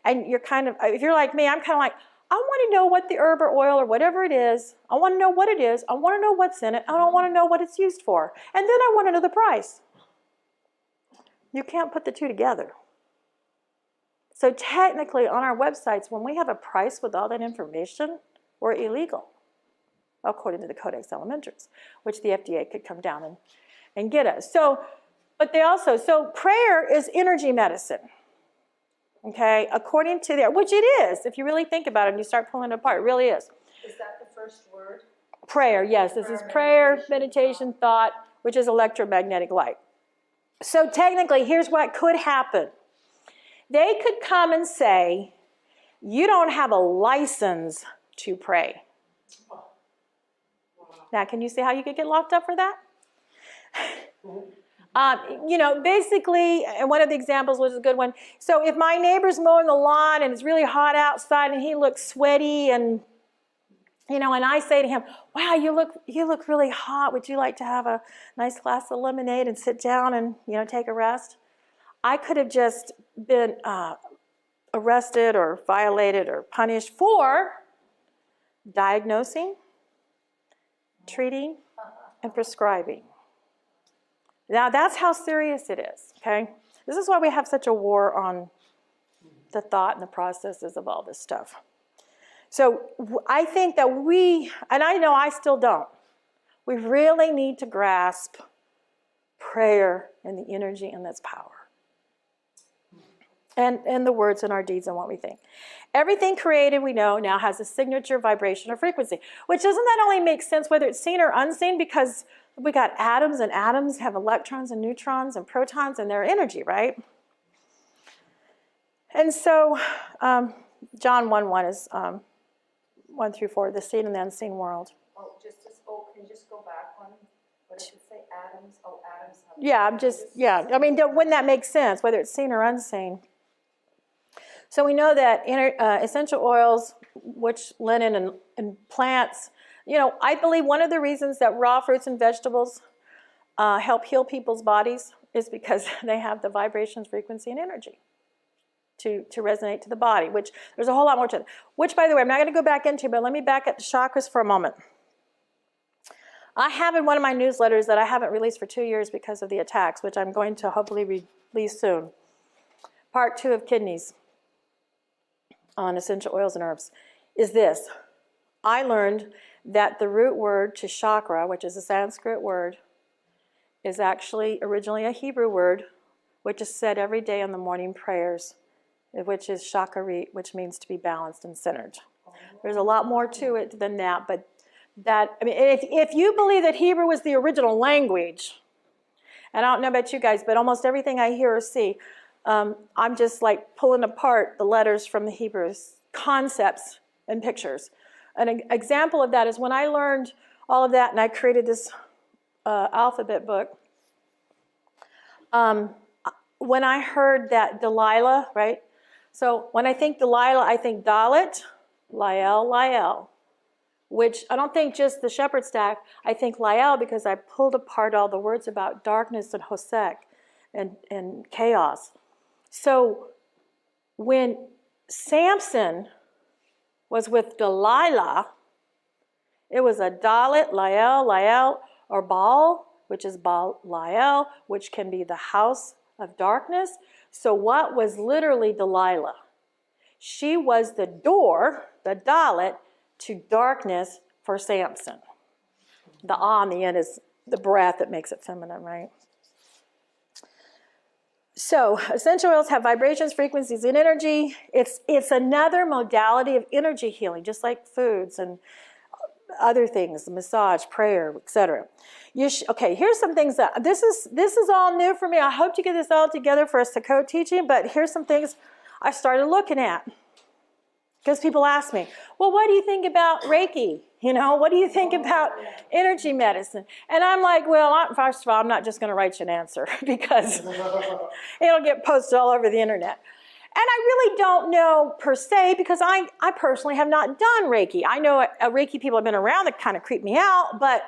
And you're if you're like me, I'm kind of like, I want to know what the herb or oil or whatever it is. I want to know what it is. I want to know what's in it. I don't want to know what it's used for. And then I want to know the price. You can't put the two together. So technically on our websites, when we have a price with all that information, we're illegal, according to the Codex Alimentarius, which the FDA could come down and get us. So prayer is energy medicine. Okay, according to which it is, if you really think about it and you start pulling it apart, it really is. Is that the first word? Prayer, yes. This is prayer, meditation, thought, which is electromagnetic light. So technically, here's what could happen. They could come and say, you don't have a license to pray. Now, can you see how you could get locked up for that? Basically, and one of the examples was a good one. So if my neighbor's mowing the lawn and it's really hot outside and he looks sweaty and I say to him, wow, you look really hot. Would you like to have a nice glass of lemonade and sit down and, take a rest? I could have just been arrested or violated or punished for diagnosing, treating, and prescribing. Now, that's how serious it is, okay? This is why we have such a war on the thought and the processes of all this stuff. So I think that and I know I still don't, we really need to grasp prayer and the energy and its power. And the words and our deeds and what we think. Everything created, we know, now has a signature vibration or frequency, which doesn't that only make sense whether it's seen or unseen, because we got atoms, and atoms have electrons and neutrons and protons and their energy, right? And so John 1:1 is 1 through 4, the seen and the unseen world. Oh, can you just go back one? What did it say? Atoms? Oh, atoms. I mean, wouldn't that make sense, whether it's seen or unseen? So we know that essential oils, which linen and plants, I believe one of the reasons that raw fruits and vegetables help heal people's bodies is because they have the vibrations, frequency, and energy to resonate to the body, which there's a whole lot more to it. Which, by the way, I'm not going to go back into, but let me back up the chakras for a moment. I have in one of my newsletters that I haven't released for 2 years because of the attacks, which I'm going to hopefully release soon. Part 2 of kidneys. on essential oils and herbs is this. I learned that the root word to chakra, which is a Sanskrit word, is actually originally a Hebrew word, which is said every day in the morning prayers, which is chakarit, which means to be balanced and centered. There's a lot more to it than that, but if you believe that Hebrew was the original language, and I don't know about you guys, but almost everything I hear or see, I'm just like pulling apart the letters from the Hebrews, concepts and pictures. An example of that is when I learned all of that and I created this alphabet book. When I heard that Delilah, right? So when I think Delilah, I think Dalet, Lael, which I don't think just the shepherd stack. I think Lael because I pulled apart all the words about darkness and Hosek and chaos. So when Samson was with Delilah, it was a Dalet, Lael, or Baal, which is Baal, which can be the house of darkness. So what was literally Delilah? She was the door, the Dalet, to darkness for Samson. The on the end is the breath that makes it feminine, right? So essential oils have vibrations, frequencies, and energy. It's another modality of energy healing, just like foods and other things, massage, prayer, etc. Okay, here's some things that this is all new for me. I hope to get this all together for a Sukkot teaching, but here's some things I started looking at. Because people ask me, well, what do you think about Reiki? What do you think about energy medicine? And I'm like, well, first of all, I'm not just going to write you an answer because it'll get posted all over the internet. And I really don't know per se because I personally have not done Reiki. I know Reiki people have been around that kind of creep me out, but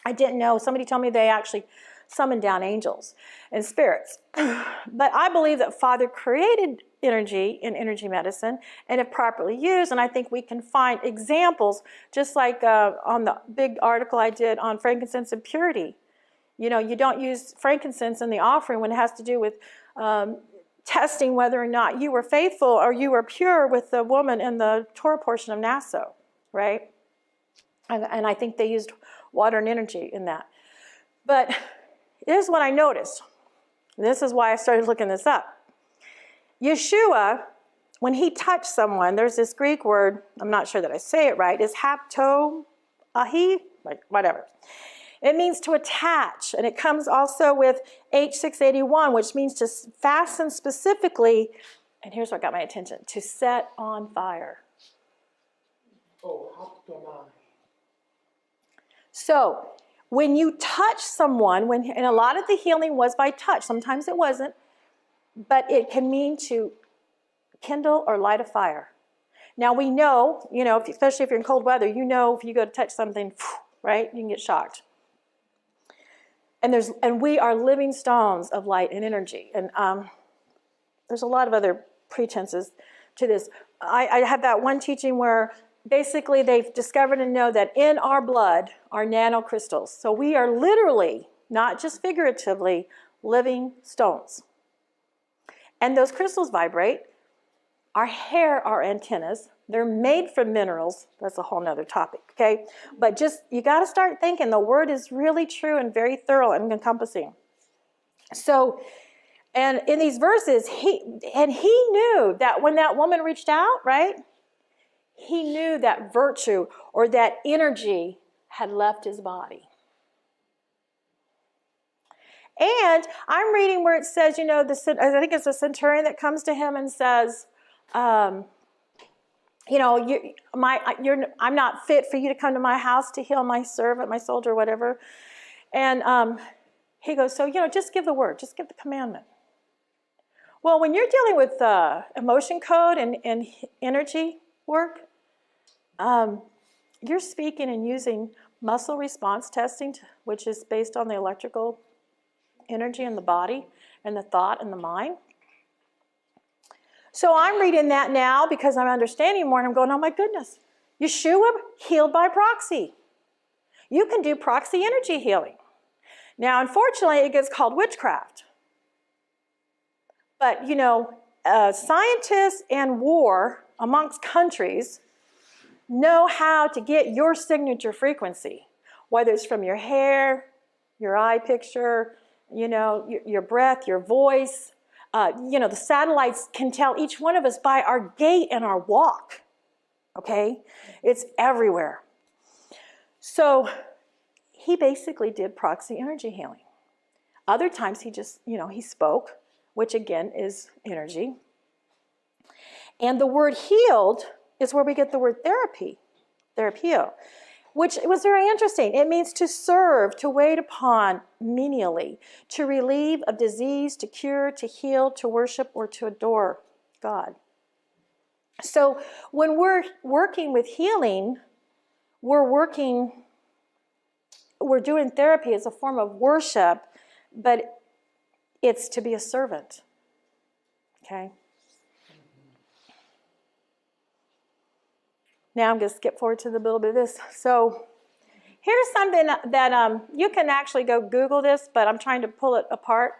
I didn't know. Somebody told me they actually summon down angels and spirits. But I believe that Father created energy in energy medicine, and if properly used, and I think we can find examples, just like on the big article I did on frankincense and purity. You don't use frankincense in the offering when it has to do with testing whether or not you were faithful or you were pure with the woman in the Torah portion of Nassau, right? And I think they used water and energy in that. But here's what I noticed. This is why I started looking this up. Yeshua, when he touched someone, there's this Greek word, I'm not sure that I say it right, is haptoahi, like whatever. It means to attach, and it comes also with H681, which means to fasten specifically, and here's what got my attention, to set on fire. So, when you touch someone, and a lot of the healing was by touch, sometimes it wasn't, but it can mean to kindle or light a fire. Now we know, especially if you're in cold weather, if you go to touch something, right, you can get shocked. And we are living stones of light and energy. And there's a lot of other pretenses to this. I have that one teaching where basically they've discovered and know that in our blood are nanocrystals. So we are literally, not just figuratively, living stones. And those crystals vibrate. Our hair are antennas. They're made from minerals. That's a whole nother topic, okay? But you got to start thinking. The word is really true and very thorough and encompassing. So, and in these verses, he knew that when that woman reached out, right? He knew that virtue or that energy had left his body. And I'm reading where it says, I think it's a centurion that comes to him and says, I'm not fit for you to come to my house to heal my servant, my soldier, whatever. And he goes, so, just give the word, just give the commandment. Well, when you're dealing with emotion code and energy work, you're speaking and using muscle response testing, which is based on the electrical energy in the body and the thought and the mind. So I'm reading that now because I'm understanding more and I'm going, oh my goodness, Yeshua healed by proxy. You can do proxy energy healing. Now, unfortunately, it gets called witchcraft. But, scientists and war amongst countries know how to get your signature frequency, whether it's from your hair, your eye picture, your breath, your voice. The satellites can tell each one of us by our gait and our walk. Okay? It's everywhere. So he basically did proxy energy healing. Other times he just, he spoke, which again is energy. And the word healed is where we get the word therapeo, which was very interesting. It means to serve, to wait upon menially, to relieve of disease, to cure, to heal, to worship, or to adore God. So when we're working with healing, we're doing therapy as a form of worship, but it's to be a servant. Okay? Now I'm going to skip forward to the little bit of this. So here's something that you can actually go Google this, but I'm trying to pull it apart.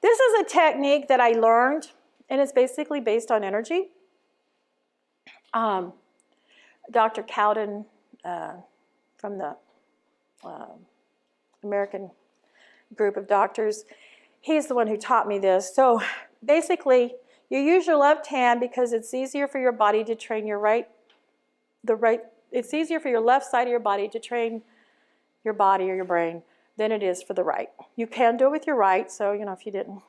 This is a technique that I learned, and it's basically based on energy. Dr. Cowden from the American group of doctors, he's the one who taught me this. So basically, you use your left hand because it's easier for your body to train it's easier for your left side of your body to train your body or your brain than it is for the right. You can do it with your right, so if you didn't,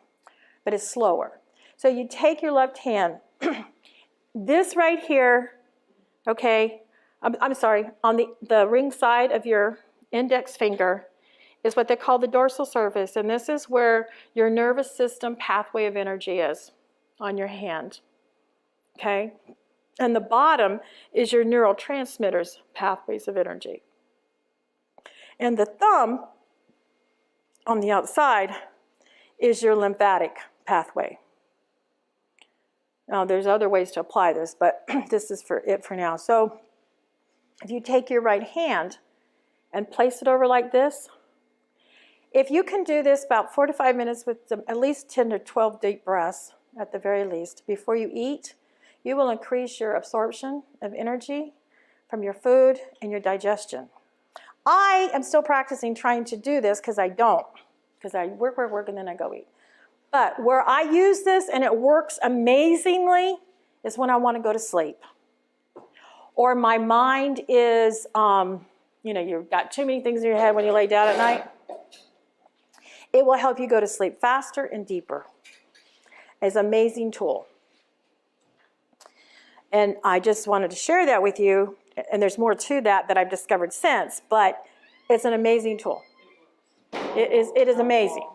but it's slower. So you take your left hand, this right here, okay, I'm sorry, on the ring side of your index finger is what they call the dorsal surface, and this is where your nervous system pathway of energy is on your hand, okay? And the bottom is your neurotransmitters pathways of energy. And the thumb on the outside is your lymphatic pathway. Now, there's other ways to apply this, but this is for now. So if you take your right hand and place it over like this, if you can do this about 4 to 5 minutes with at least 10 to 12 deep breaths at the very least before you eat, you will increase your absorption of energy from your food and your digestion. I am still practicing trying to do this because I work, and then I go eat. But where I use this and it works amazingly is when I want to go to sleep. Or my mind is, you've got too many things in your head when you lay down at night. It will help you go to sleep faster and deeper. It's an amazing tool. And I just wanted to share that with you. And there's more to that I've discovered since, but it's an amazing tool. It is amazing.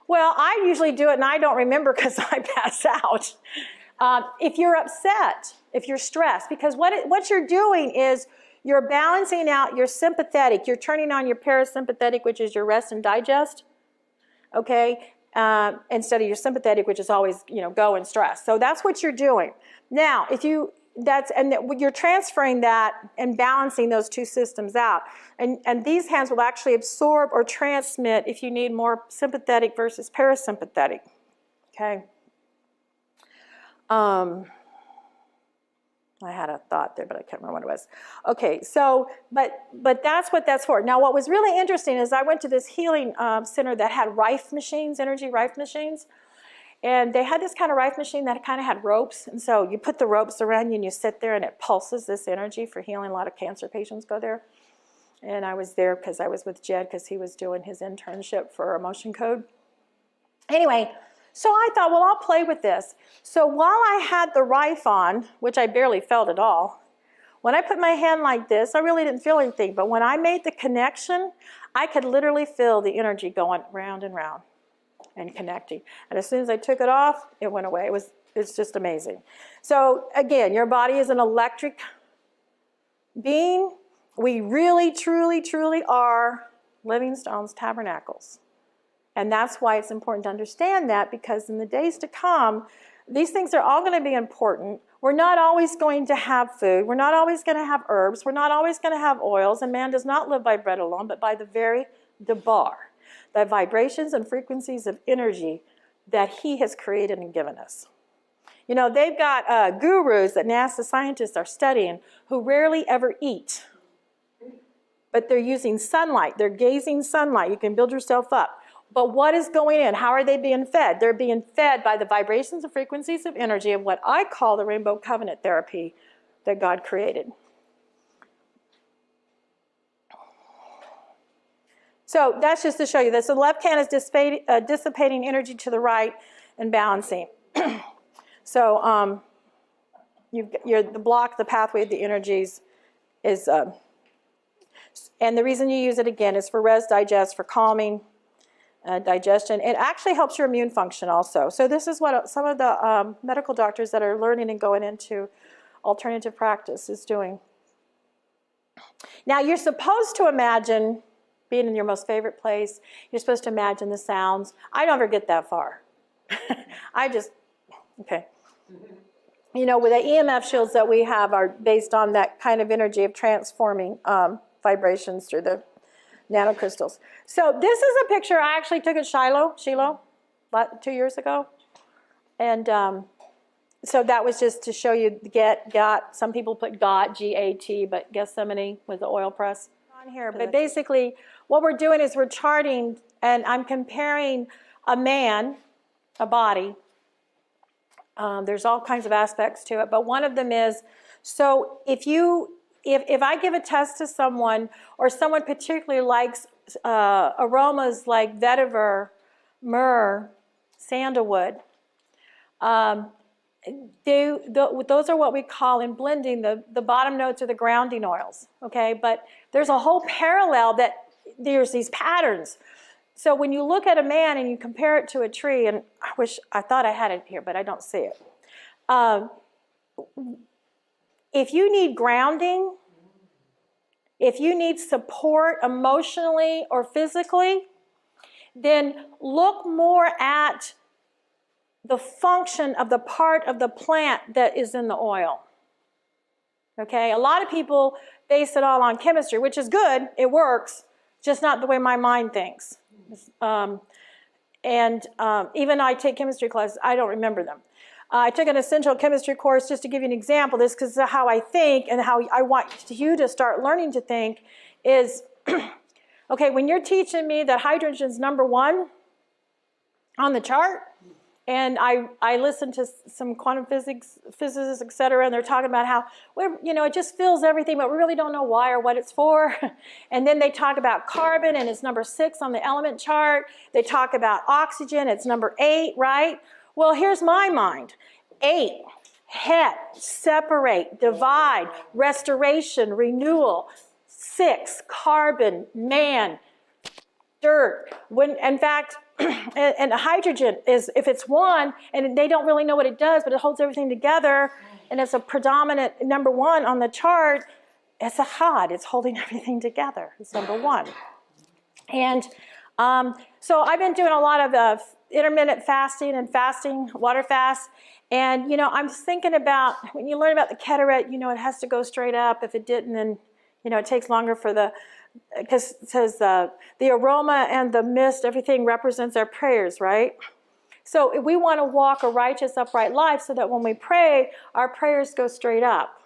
Well, I usually do it and I don't remember because I pass out. If you're upset, if you're stressed, because what you're doing is you're balancing out your sympathetic. You're turning on your parasympathetic, which is your rest and digest, okay, instead of your sympathetic, which is always, go and stress. So that's what you're doing. Now, you're transferring that and balancing those two systems out. And these hands will actually absorb or transmit if you need more sympathetic versus parasympathetic. Okay. I had a thought there, but I can't remember what it was. Okay, so, but that's what that's for. Now, what was really interesting is I went to this healing center that had Rife machines, energy Rife machines. And they had this kind of Rife machine that kind of had ropes. And so you put the ropes around you and you sit there and it pulses this energy for healing. A lot of cancer patients go there. And I was there because I was with Jed because he was doing his internship for Emotion Code. Anyway, so I thought, well, I'll play with this. So while I had the Rife on, which I barely felt at all, when I put my hand like this, I really didn't feel anything. But when I made the connection, I could literally feel the energy going round and round and connecting. And as soon as I took it off, it went away. It's just amazing. So again, your body is an electric being. We really, truly, truly are living stones, tabernacles. And that's why it's important to understand that, because in the days to come, these things are all going to be important. We're not always going to have food. We're not always going to have herbs. We're not always going to have oils. And man does not live by bread alone, but by the very debar, the vibrations and frequencies of energy that he has created and given us. You know, they've got gurus that NASA scientists are studying who rarely ever eat. But they're using sunlight. They're gazing sunlight. You can build yourself up. But what is going in? How are they being fed? They're being fed by the vibrations and frequencies of energy of what I call the rainbow covenant therapy that God created. So that's just to show you this. So the left hand is dissipating energy to the right and balancing. So the block, the pathway of the energies is, and the reason you use it again is for res digest, for calming, digestion. It actually helps your immune function also. So this is what some of the medical doctors that are learning and going into alternative practice is doing. Now you're supposed to imagine being in your most favorite place. You're supposed to imagine the sounds. I don't ever get that far. Okay. You know, with the EMF shields that we have are based on that kind of energy of transforming vibrations through the nanocrystals. So this is a picture I actually took at Shiloh 2 years ago. And so that was just to show you got. Some people put got, G-A-T, but Gethsemane with the oil press on here. But basically what we're doing is we're charting, and I'm comparing a man, a body. There's all kinds of aspects to it, but one of them is, so if I give a test to someone, or someone particularly likes aromas like vetiver, myrrh, sandalwood, those are what we call in blending the bottom notes are the grounding oils, okay? But there's a whole parallel that there's these patterns. So when you look at a man and you compare it to a tree, and I thought I had it here, but I don't see it. If you need grounding, if you need support emotionally or physically, then look more at the function of the part of the plant that is in the oil. Okay, a lot of people base it all on chemistry, which is good, it works, just not the way my mind thinks. Even I take chemistry classes, I don't remember them. I took an essential chemistry course just to give you an example. This is how I think and how I want you to start learning to think is, okay, when you're teaching me that hydrogen's number 1 on the chart, and I listened to some quantum physicists, et cetera, and they're talking about how, it just fills everything, but we really don't know why or what it's for. And then they talk about carbon, and it's number 6 on the element chart. They talk about oxygen, it's number 8, right? Well, here's my mind. 8, het, separate, divide, restoration, renewal. 6, carbon, man, dirt. In fact, and hydrogen is, if it's 1, and they don't really know what it does, but it holds everything together, and it's a predominant number 1 on the chart, it's a had, it's holding everything together. It's number 1. And so I've been doing a lot of intermittent fasting and fasting, water fast, and I'm thinking about, when you learn about the Ketoret, it has to go straight up. If it didn't, then it takes longer for because it says the aroma and the mist, everything represents our prayers, right? So if we want to walk a righteous, upright life so that when we pray, our prayers go straight up.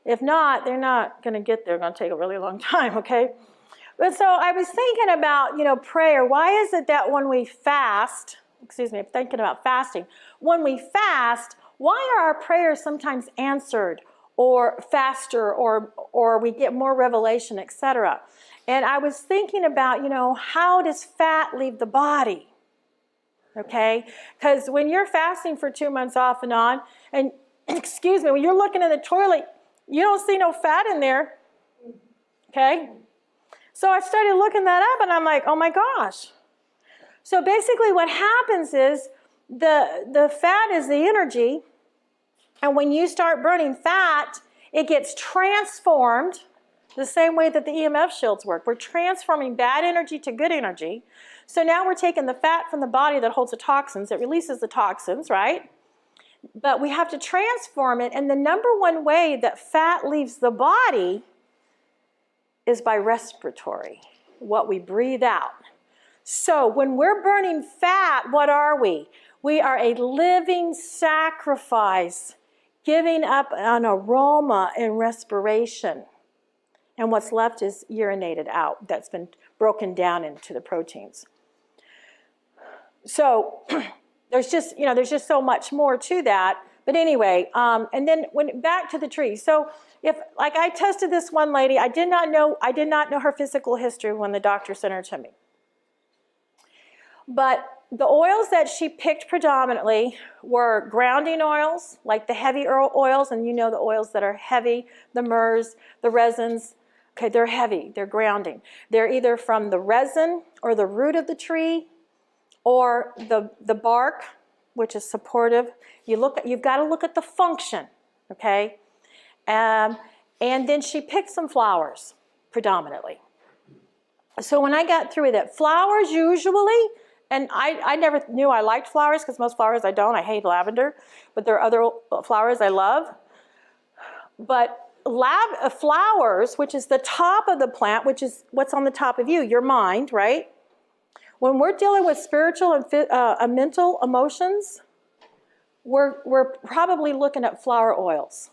If not, they're not going to get there. They're going to take a really long time, okay? But so I was thinking about, prayer. Why is it that when we fast, I'm thinking about fasting. When we fast, why are our prayers sometimes answered or faster, or we get more revelation, etc.? And I was thinking about, how does fat leave the body? Okay? Because when you're fasting for 2 months off and on, and when you're looking in the toilet, you don't see no fat in there. Okay? So I started looking that up, and I'm like, oh my gosh. So basically what happens is the fat is the energy, and when you start burning fat, it gets transformed the same way that the EMF shields work. We're transforming bad energy to good energy. So now we're taking the fat from the body that holds the toxins, it releases the toxins, right? But we have to transform it, and the number 1 way that fat leaves the body is by respiratory, what we breathe out. So when we're burning fat, what are we? We are a living sacrifice, giving up an aroma and respiration. And what's left is urinated out. That's been broken down into the proteins. So there's just so much more to that. But anyway, and then back to the tree. So if, like, I tested this one lady, I did not know her physical history when the doctor sent her to me. But the oils that she picked predominantly were grounding oils, like the heavy oils, and the oils that are heavy, the myrrhs, the resins. Okay, they're heavy, they're grounding. They're either from the resin or the root of the tree or the bark, which is supportive. You've got to look at the function, okay? And then she picked some flowers predominantly. So when I got through with it, flowers usually, and I never knew I liked flowers because most flowers I don't. I hate lavender, but there are other flowers I love. But flowers, which is the top of the plant, which is what's on the top of you, your mind, right? When we're dealing with spiritual and mental emotions, we're probably looking at flower oils.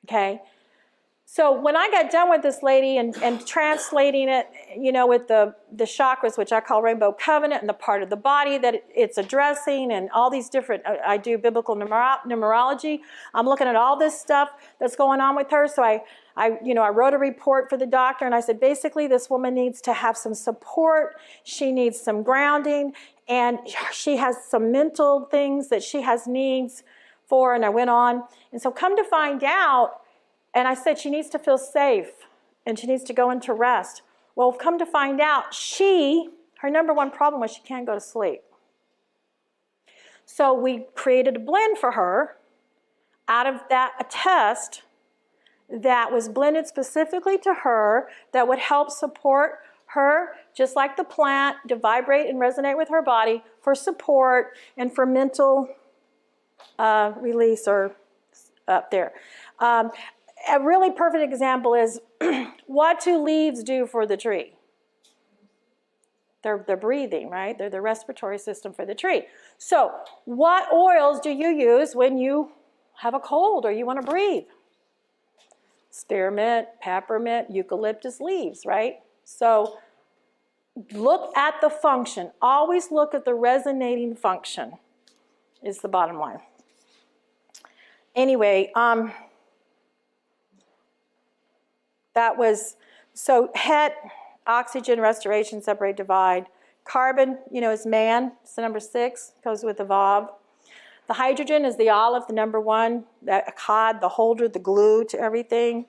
Okay? So when I got done with this lady and translating it, with the chakras, which I call Rainbow Covenant, and the part of the body that it's addressing, and all these different, I do biblical numerology. I'm looking at all this stuff that's going on with her. So I wrote a report for the doctor, and I said, basically, this woman needs to have some support. She needs some grounding, and she has some mental things that she has needs for, and I went on. And so come to find out, and I said she needs to feel safe and she needs to go into rest. Well, come to find out, her number one problem was she can't go to sleep. So we created a blend for her out of that, a test that was blended specifically to her that would help support her, just like the plant, to vibrate and resonate with her body for support and for mental release or up there. A really perfect example is what do leaves do for the tree? They're breathing, right? They're the respiratory system for the tree. So what oils do you use when you have a cold or you want to breathe? Spearmint, peppermint, eucalyptus leaves, right? So look at the function. Always look at the resonating function is the bottom line. Anyway, that was, so Het, oxygen, restoration, separate, divide. Carbon, is man. It's the number 6, goes with the Vav. The hydrogen is the olive, the number 1. The Akkad, the holder, the glue to everything.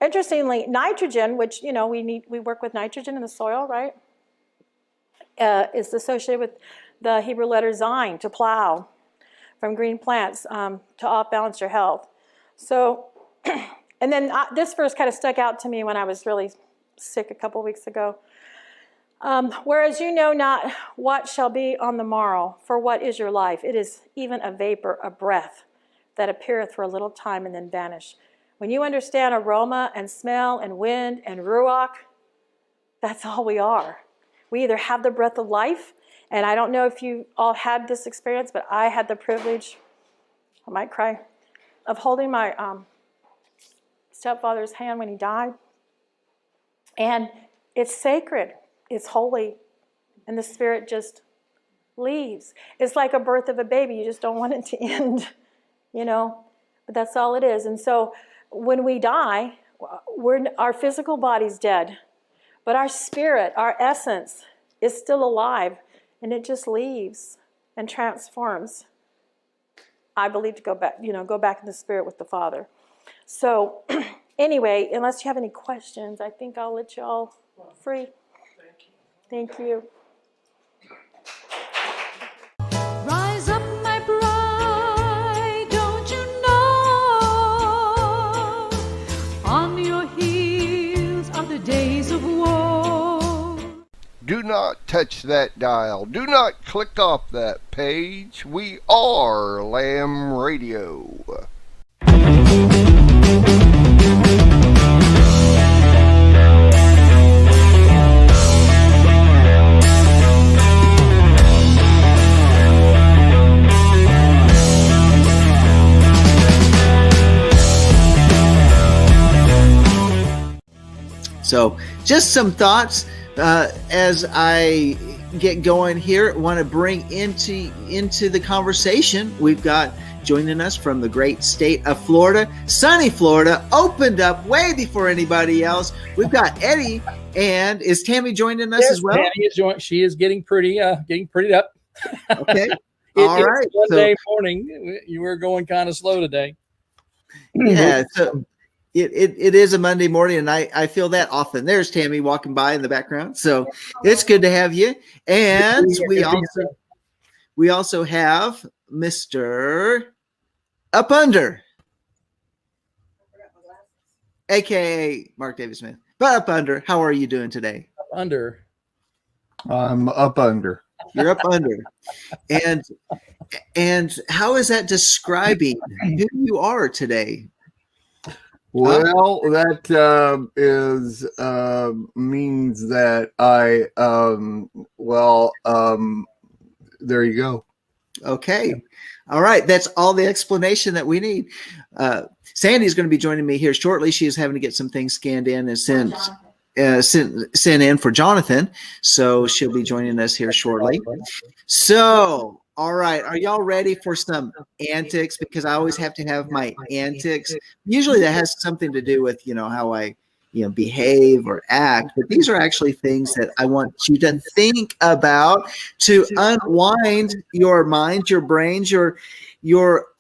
Interestingly, nitrogen, which, we work with nitrogen in the soil, right? Is associated with the Hebrew letter Zayin, to plow, from green plants, to off-balance your health. So, and then this verse kind of stuck out to me when I was really sick a couple weeks ago. Whereas you know not what shall be on the morrow, for what is your life? It is even a vapor, a breath, that appeareth for a little time and then vanish. When you understand aroma and smell and wind and ruach, that's all we are. We either have the breath of life, and I don't know if you all had this experience, but I had the privilege, I might cry, of holding my stepfather's hand when he died. And it's sacred, it's holy, and the spirit just leaves. It's like a birth of a baby. You just don't want it to end, but that's all it is. And so when we die, our physical body's dead, but our spirit, our essence, is still alive, and it just leaves and transforms. I believe to go back in the spirit with the Father. So anyway, unless you have any questions, I think I'll let you all free. Thank you. Rise up, my bride, don't you know? On your heels are the days of woe. Do not touch that dial. Do not click off that page. We are Lamb Radio. just some thoughts as I get going here. Want to bring into the conversation. We've got joining us from the great state of Florida, sunny Florida, opened up way before anybody else. We've got Eddie, and is Tammy joining us as well? Tammy is she is getting prettied up. Okay. All right. Monday morning. You were going kind of slow today. Yeah. So it is a Monday morning, and I feel that often. There's Tammy walking by in the background. So it's good to have you. And we also have Mr. Up Under, aka Mark Davis Smith. But Up Under, how are you doing today? Up under. I'm up under. You're up under. And how is that describing who you are today? Well, that is means that I there you go. Okay. All right. That's all the explanation that we need. Sandy's going to be joining me here shortly. She is having to get some things scanned in and sent in for Jonathan. So she'll be joining us here shortly. So, all right. Are y'all ready for some antics? Because I always have to have my antics. Usually that has something to do with, how I behave or act, but these are actually things that I want you to think about to unwind your mind, your brains, your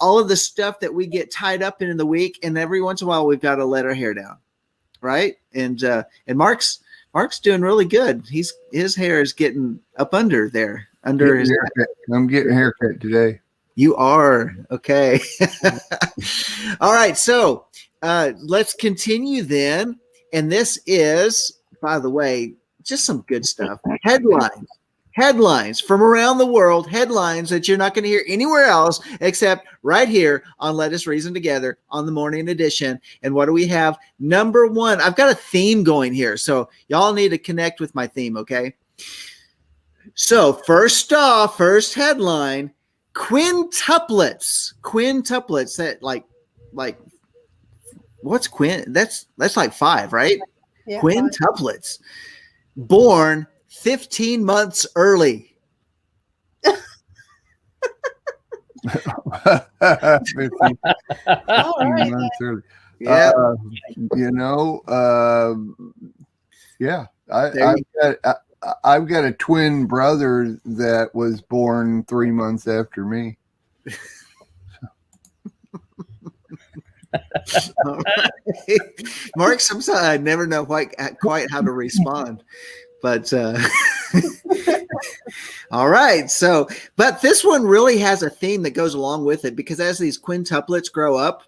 all of the stuff that we get tied up in the week. And every once in a while, we've got to let our hair down, right? And Mark's doing really good. His hair is getting up under there, under his haircut. I'm getting a haircut today. You are okay. All right, so let's continue then. And this is, by the way, just some good stuff. Headlines from around the world, headlines that you're not going to hear anywhere else except right here on Let Us Reason Together on the morning edition. And what do we have? Number one, I've got a theme going here, so y'all need to connect with my theme, okay? So first off, first headline, quintuplets. Quintuplets, that like what's that's like 5, right? Yeah, Quintuplets. Born 15 months early. 15 months early. Yeah. Yeah. I've got a twin brother that was born 3 months after me. Mark, sometimes I never know quite how to respond, but all right. So, but this one really has a theme that goes along with it, because as these quintuplets grow up,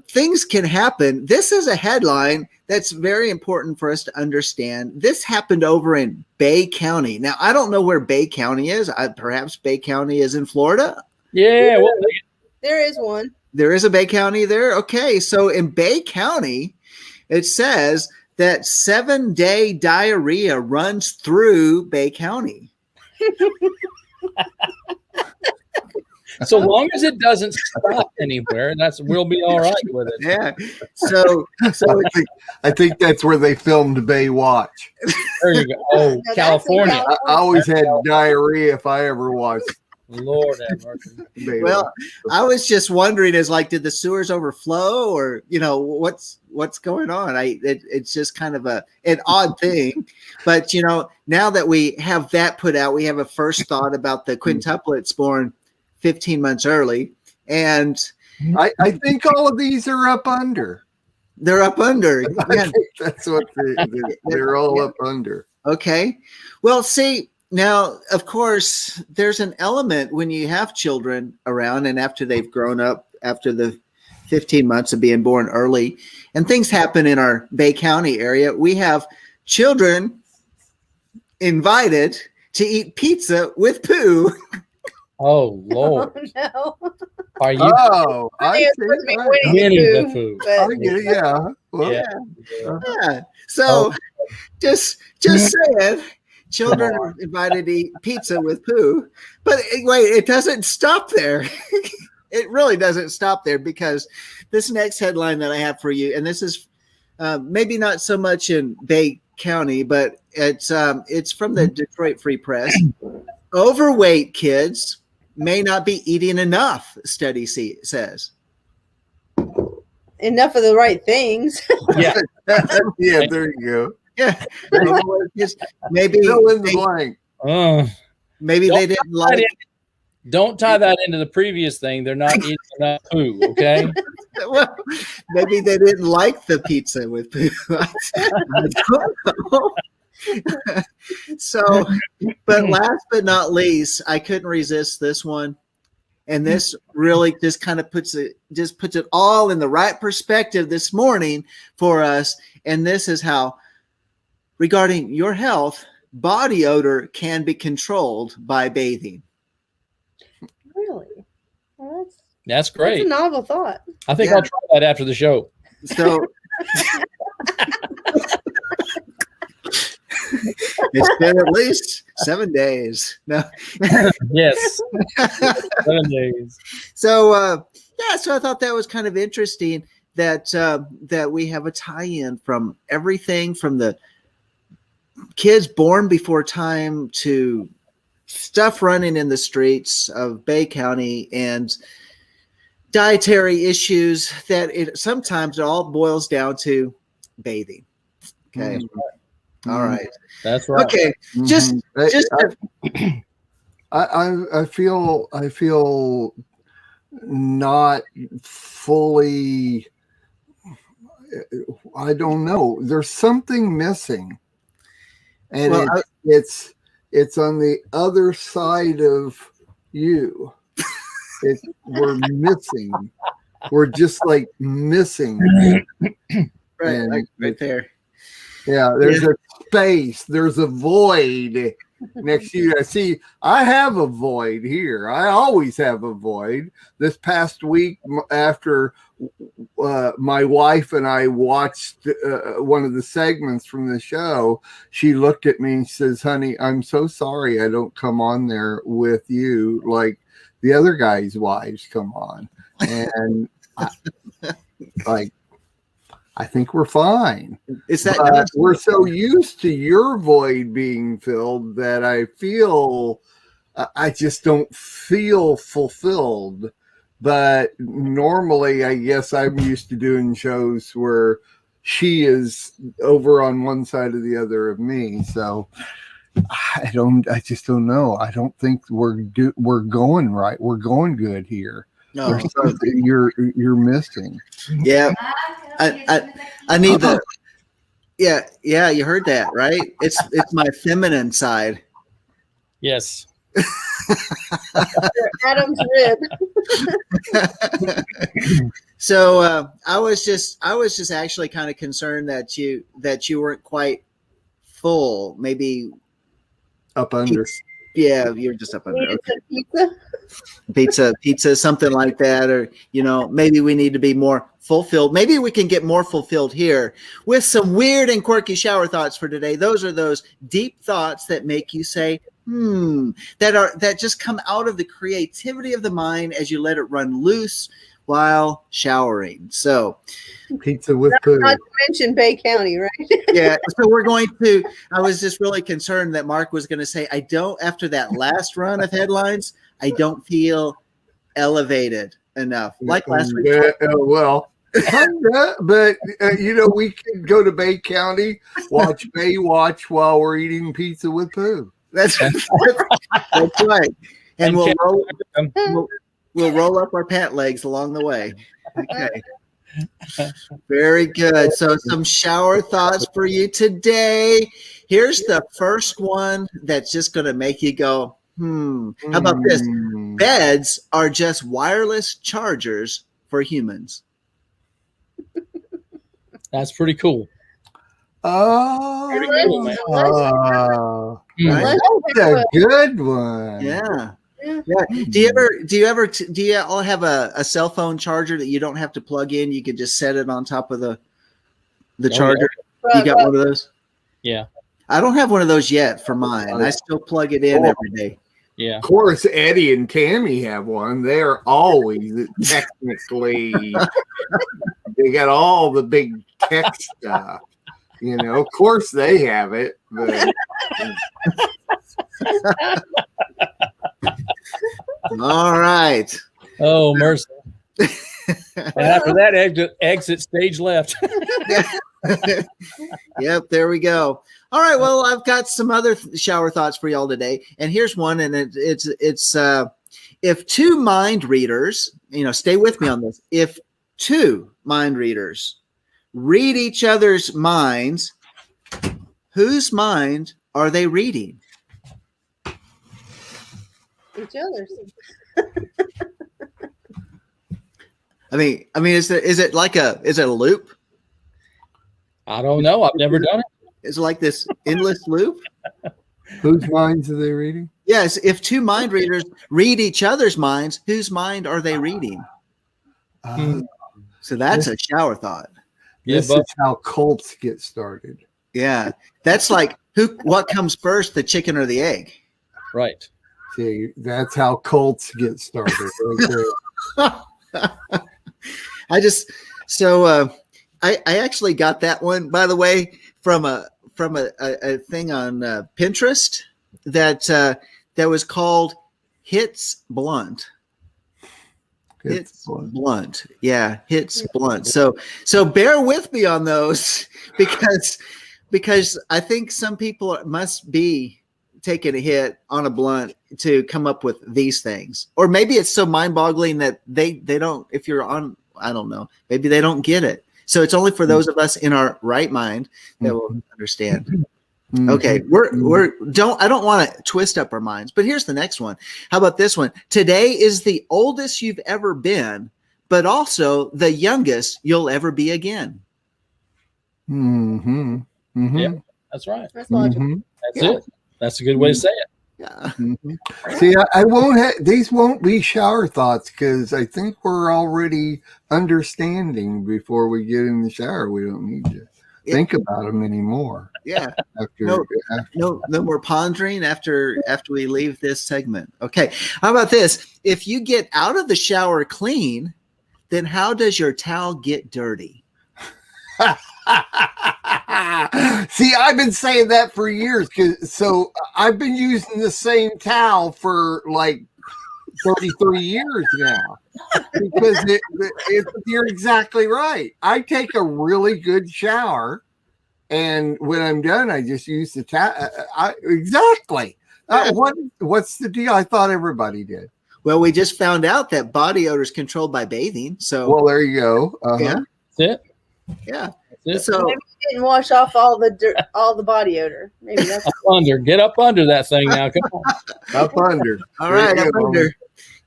things can happen. This is a headline that's very important for us to understand. This happened over in Bay County. Now, I don't know where Bay County is. Perhaps Bay County is in Florida. Yeah, well, there is one. There is a Bay County there? Okay, so in Bay County, it says that 7-day diarrhea runs through Bay County. so long as it doesn't stop anywhere, we'll be all right with it. Yeah. So I think that's where they filmed Baywatch. There you go. Oh, California. I always had diarrhea if I ever watched. Lord have mercy. Baywatch. well, I was just wondering, did the sewers overflow, or what's going on? It's just kind of an odd thing, but now that we have that put out, we have a first thought about the quintuplets born 15 months early, and I think all of these are up under. they're up under. I think that's what they're all up under. Okay. Well, see, now, of course, there's an element when you have children around, and after they've grown up, after the 15 months of being born early, and things happen in our Bay County area, we have children invited to eat pizza with poo. Oh, Lord. Oh, no. Are you I It's see. supposed to be winning winning the food, food? but- I get it, yeah. Well, Yeah. Yeah. So just saying, children are invited to eat pizza with poo. But wait, it doesn't stop there. It really doesn't stop there, because this next headline that I have for you, and this is maybe not so much in Bay County, but it's from the Detroit Free Press. Overweight kids may not be eating enough, study says. Enough of the right things. Yeah. Yeah, there you go. Yeah. Maybe Fill in the blank. maybe they didn't like. Don't tie that into the previous thing. They're not eating enough poo, okay? Well, maybe they didn't like the pizza with poo. I don't know. So, but last but not least, I couldn't resist this one. And this really just kind of puts it all in the right perspective this morning for us. And this is how, regarding your health, body odor can be controlled by bathing. Really? Well, That's great. That's a novel thought. I think I'll try that after the show. So it's been at least 7 days. No. Yes. 7 days. So so I thought that was kind of interesting that that we have a tie-in from everything from the kids born before time to stuff running in the streets of Bay County and dietary issues that sometimes it all boils down to bathing. Okay. All right. That's right. Okay. Just I feel not fully. I don't know. There's something missing, and it's on the other side of you. We're missing. We're just like missing. right there. Yeah, there's a space. There's a void next to you. I have a void here. I always have a void. This past week, after my wife and I watched one of the segments from the show, she looked at me and says, "Honey, I'm so sorry I don't come on there with you like the other guys' wives come on." And I think we're fine. Is that we're so used to your void being filled that I just don't feel fulfilled. But normally, I guess I'm used to doing shows where she is over on one side or the other of me. So I just don't know. I don't think we're going right. We're going good here. No. There's something you're missing. Yeah. I need the yeah, you heard that, right? It's my feminine side. Yes. Adam's rib. So I was just actually kind of concerned that you weren't quite full, maybe up under. Yeah, you're just up under. Okay. Pizza, something like that, or maybe we need to be more fulfilled. Maybe we can get more fulfilled here with some weird and quirky shower thoughts for today. Those are those deep thoughts that make you say, that just come out of the creativity of the mind as you let it run loose while showering. So pizza with poo. Not to mention Bay County, right? Yeah. So I was just really concerned that Mark was going to say, after that last run of headlines, I don't feel elevated enough. Like last week. Well, but we could go to Bay County, watch Baywatch while we're eating pizza with poo. That's right. And we'll roll up our pant legs along the way. Okay. Very good. So some shower thoughts for you today. Here's the first one that's just going to make you go, How about this? Beds are just wireless chargers for humans. That's pretty cool. Oh, Right? that's a good one. Yeah. Yeah. Do you all have a cell phone charger that you don't have to plug in? You could just set it on top of the charger. Yeah. You got one of those? Yeah. I don't have one of those yet for mine. I still plug it in every day. Yeah. Of course, Eddie and Tammy have one. They're always technically They got all the big tech stuff. You know, of course they have it, but All right. Oh, mercy. And after that, exit stage left. Yep, there we go. All right, well, I've got some other shower thoughts for y'all today, and here's one, and it's if two mind readers, stay with me on this. If two mind readers read each other's minds, whose mind are they reading? Each other's. I mean, is it a loop? I don't know. I've never done it. Is it like this endless loop? whose minds are they reading? Yes. If two mind readers read each other's minds, whose mind are they reading? So that's a shower thought. This is how cults get started. Yeah. That's like what comes first, the chicken or the egg? Right. See, that's how cults get started. Right there. I actually got that one, by the way, from a thing on Pinterest that was called Hits Blunt. Hits blunt. Yeah, hits blunt. So bear with me on those because I think some people must be taking a hit on a blunt to come up with these things. Or maybe it's so mind-boggling that they don't, if you're on, I don't know, maybe they don't get it. So it's only for those of us in our right mind that will understand. Okay, I don't want to twist up our minds, but here's the next one. How about this one? Today is the oldest you've ever been, but also the youngest you'll ever be again. Mm-hmm. Mm-hmm. Yeah, that's right. That's logical. Mm-hmm. That's it. That's a good way to say it. Yeah. Mm-hmm. See, I won't have these won't be shower thoughts because I think we're already understanding before we get in the shower. We don't need to think about them anymore. Yeah. After. No more pondering after we leave this segment. Okay. How about this? If you get out of the shower clean, then how does your towel get dirty? See, I've been saying that for years. So I've been using the same towel for like 33 years now because you're exactly right. I take a really good shower, and when I'm done, I just use the towel. Exactly. What's the deal? I thought everybody did. Well, we just found out that body odor is controlled by bathing. So, well, there you go. Yeah. That's it. Yeah. That's it. So Maybe you didn't wash off all the dirt, all the body odor. Maybe that's Get up under that thing now. Come on. Up under. all right, There you up go. under.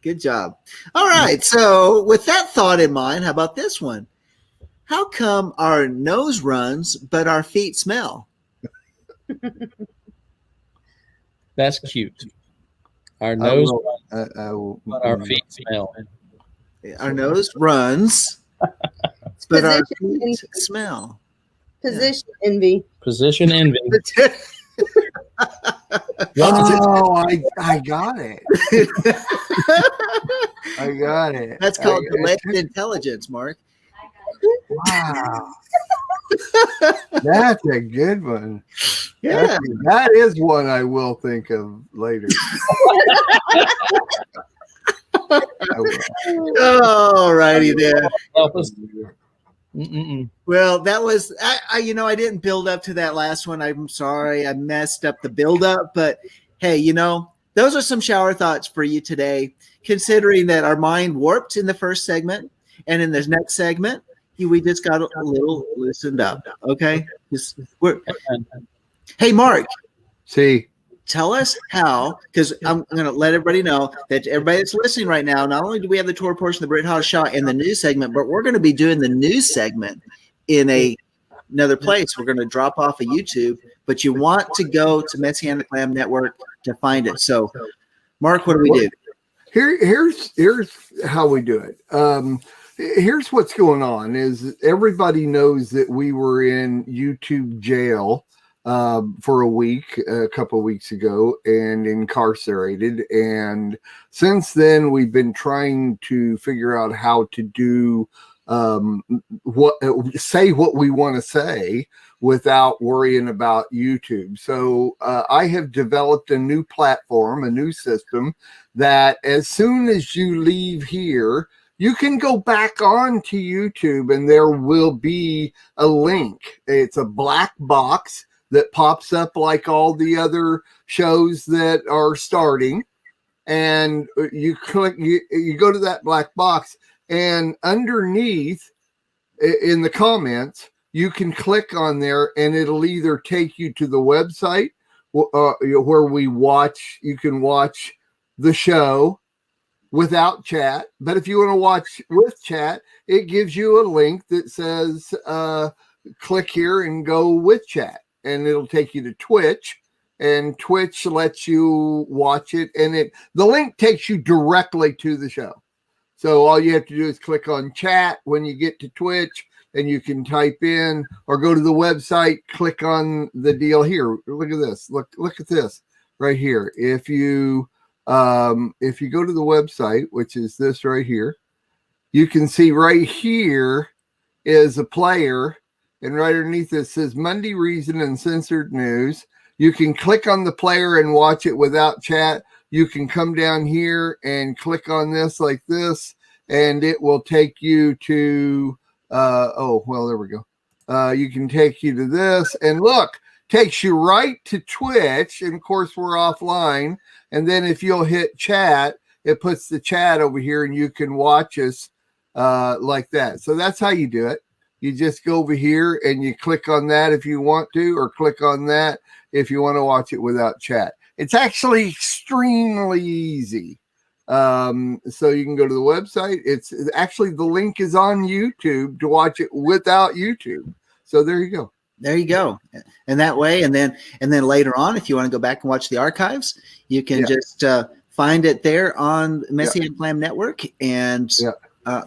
Good job. All right. So with that thought in mind, how about this one? How come our nose runs, but our feet smell? That's cute. Our nose, but our feet smell. Our nose runs, but our Position feet smell. position envy. Position envy. Oh, I got it. I got it. That's called collective intelligence, Mark. Wow. That's a good one. Yeah. That is one I will think of later. All righty there. Help us. Mm-mm. Well, that was I didn't build up to that last one. I'm sorry, I messed up the build up, but hey, those are some shower thoughts for you today. Considering that our mind warped in the first segment, and in this next segment, we just got a little loosened up. Okay, hey, Mark. See. Tell us how, because I'm going to let everybody know that everybody that's listening right now, not only do we have the tour portion of the Brit House Shot in the news segment, but we're going to be doing the news segment in another place. We're going to drop off of YouTube, but you want to go to Messianic Lamb Network to find it. So, Mark, what do we do? Here's how we do it. Here's what's going on is everybody knows that we were in YouTube jail for a week, a couple of weeks ago, and incarcerated. And since then, we've been trying to figure out how to do say what we want to say without worrying about YouTube. So I have developed a new platform, a new system that as soon as you leave here, you can go back on to YouTube and there will be a link. It's a black box that pops up like all the other shows that are starting. And you click, you go to that black box, and underneath in the comments, you can click on there and it'll either take you to the website where we watch, you can watch the show without chat. But if you want to watch with chat, it gives you a link that says, click here and go with chat. And it'll take you to Twitch, and Twitch lets you watch it. And the link takes you directly to the show. So all you have to do is click on chat when you get to Twitch, and you can type in or go to the website, click on the deal here. Look at this. Look at this right here. If you go to the website, which is this right here, you can see right here is a player, and right underneath it says Monday Reason and Censored News. You can click on the player and watch it without chat. You can come down here and click on this like this, and it will take you to, there we go. You can take you to this, and look, takes you right to Twitch. And of course, we're offline. And then if you'll hit chat, it puts the chat over here, and you can watch us like that. So that's how you do it. You just go over here and you click on that if you want to, or click on that if you want to watch it without chat. It's actually extremely easy. So you can go to the website. It's actually, the link is on YouTube to watch it without YouTube. So there you go. There you go. And that way, and then later on, if you want to go back and watch the archives, you can just find it there on Messianic Lamb Network, and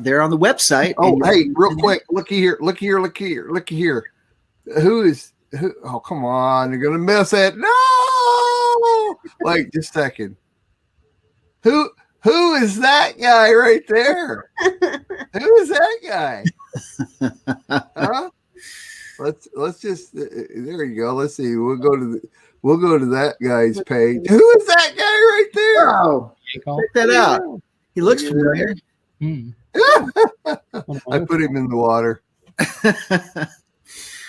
they're on the website. Oh, hey, real quick, looky here. Who? Oh, come on, you're gonna miss it. No, wait just a second. Who is that guy right there? Who is that guy? Huh? Let's just there you go. Let's see. We'll go to that guy's page. Who is that guy right there? Oh, check that out. He looks familiar. I put him in the water.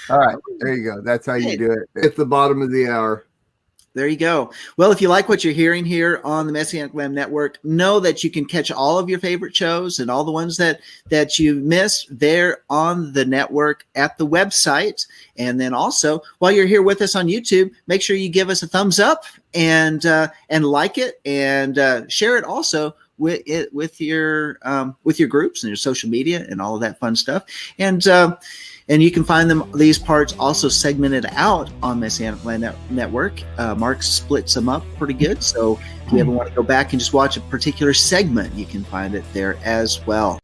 All right, there you go. That's how you do it. At the bottom of the hour. There you go. Well, if you like what you're hearing here on the Messianic Lamb Network, know that you can catch all of your favorite shows and all the ones that you missed there on the network at the website. And then also, while you're here with us on YouTube, make sure you give us a thumbs up and like it, and share it also with your groups and your social media and all of that fun stuff. And you can find these parts also segmented out on Messianic Lamb Network. Mark splits them up pretty good. So if you ever want to go back and just watch a particular segment, you can find it there as well.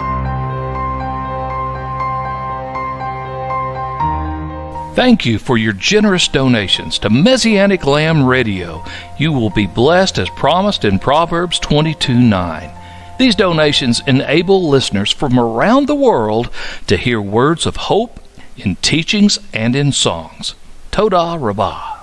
Thank you for your generous donations to Messianic Lamb Radio. You will be blessed as promised in Proverbs 22:9. These donations enable listeners from around the world to hear words of hope in teachings and in songs. Todah Rabbah.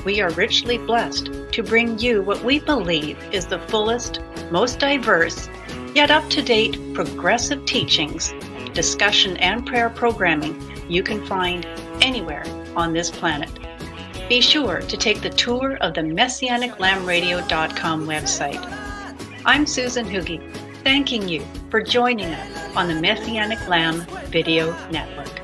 We are richly blessed to bring you what we believe is the fullest, most diverse, yet up-to-date progressive teachings, discussion, and prayer programming you can find anywhere on this planet. Be sure to take the tour of the MessianicLambRadio.com website. I'm Susan Hugie, thanking you for joining us on the Messianic Lamb Video Network.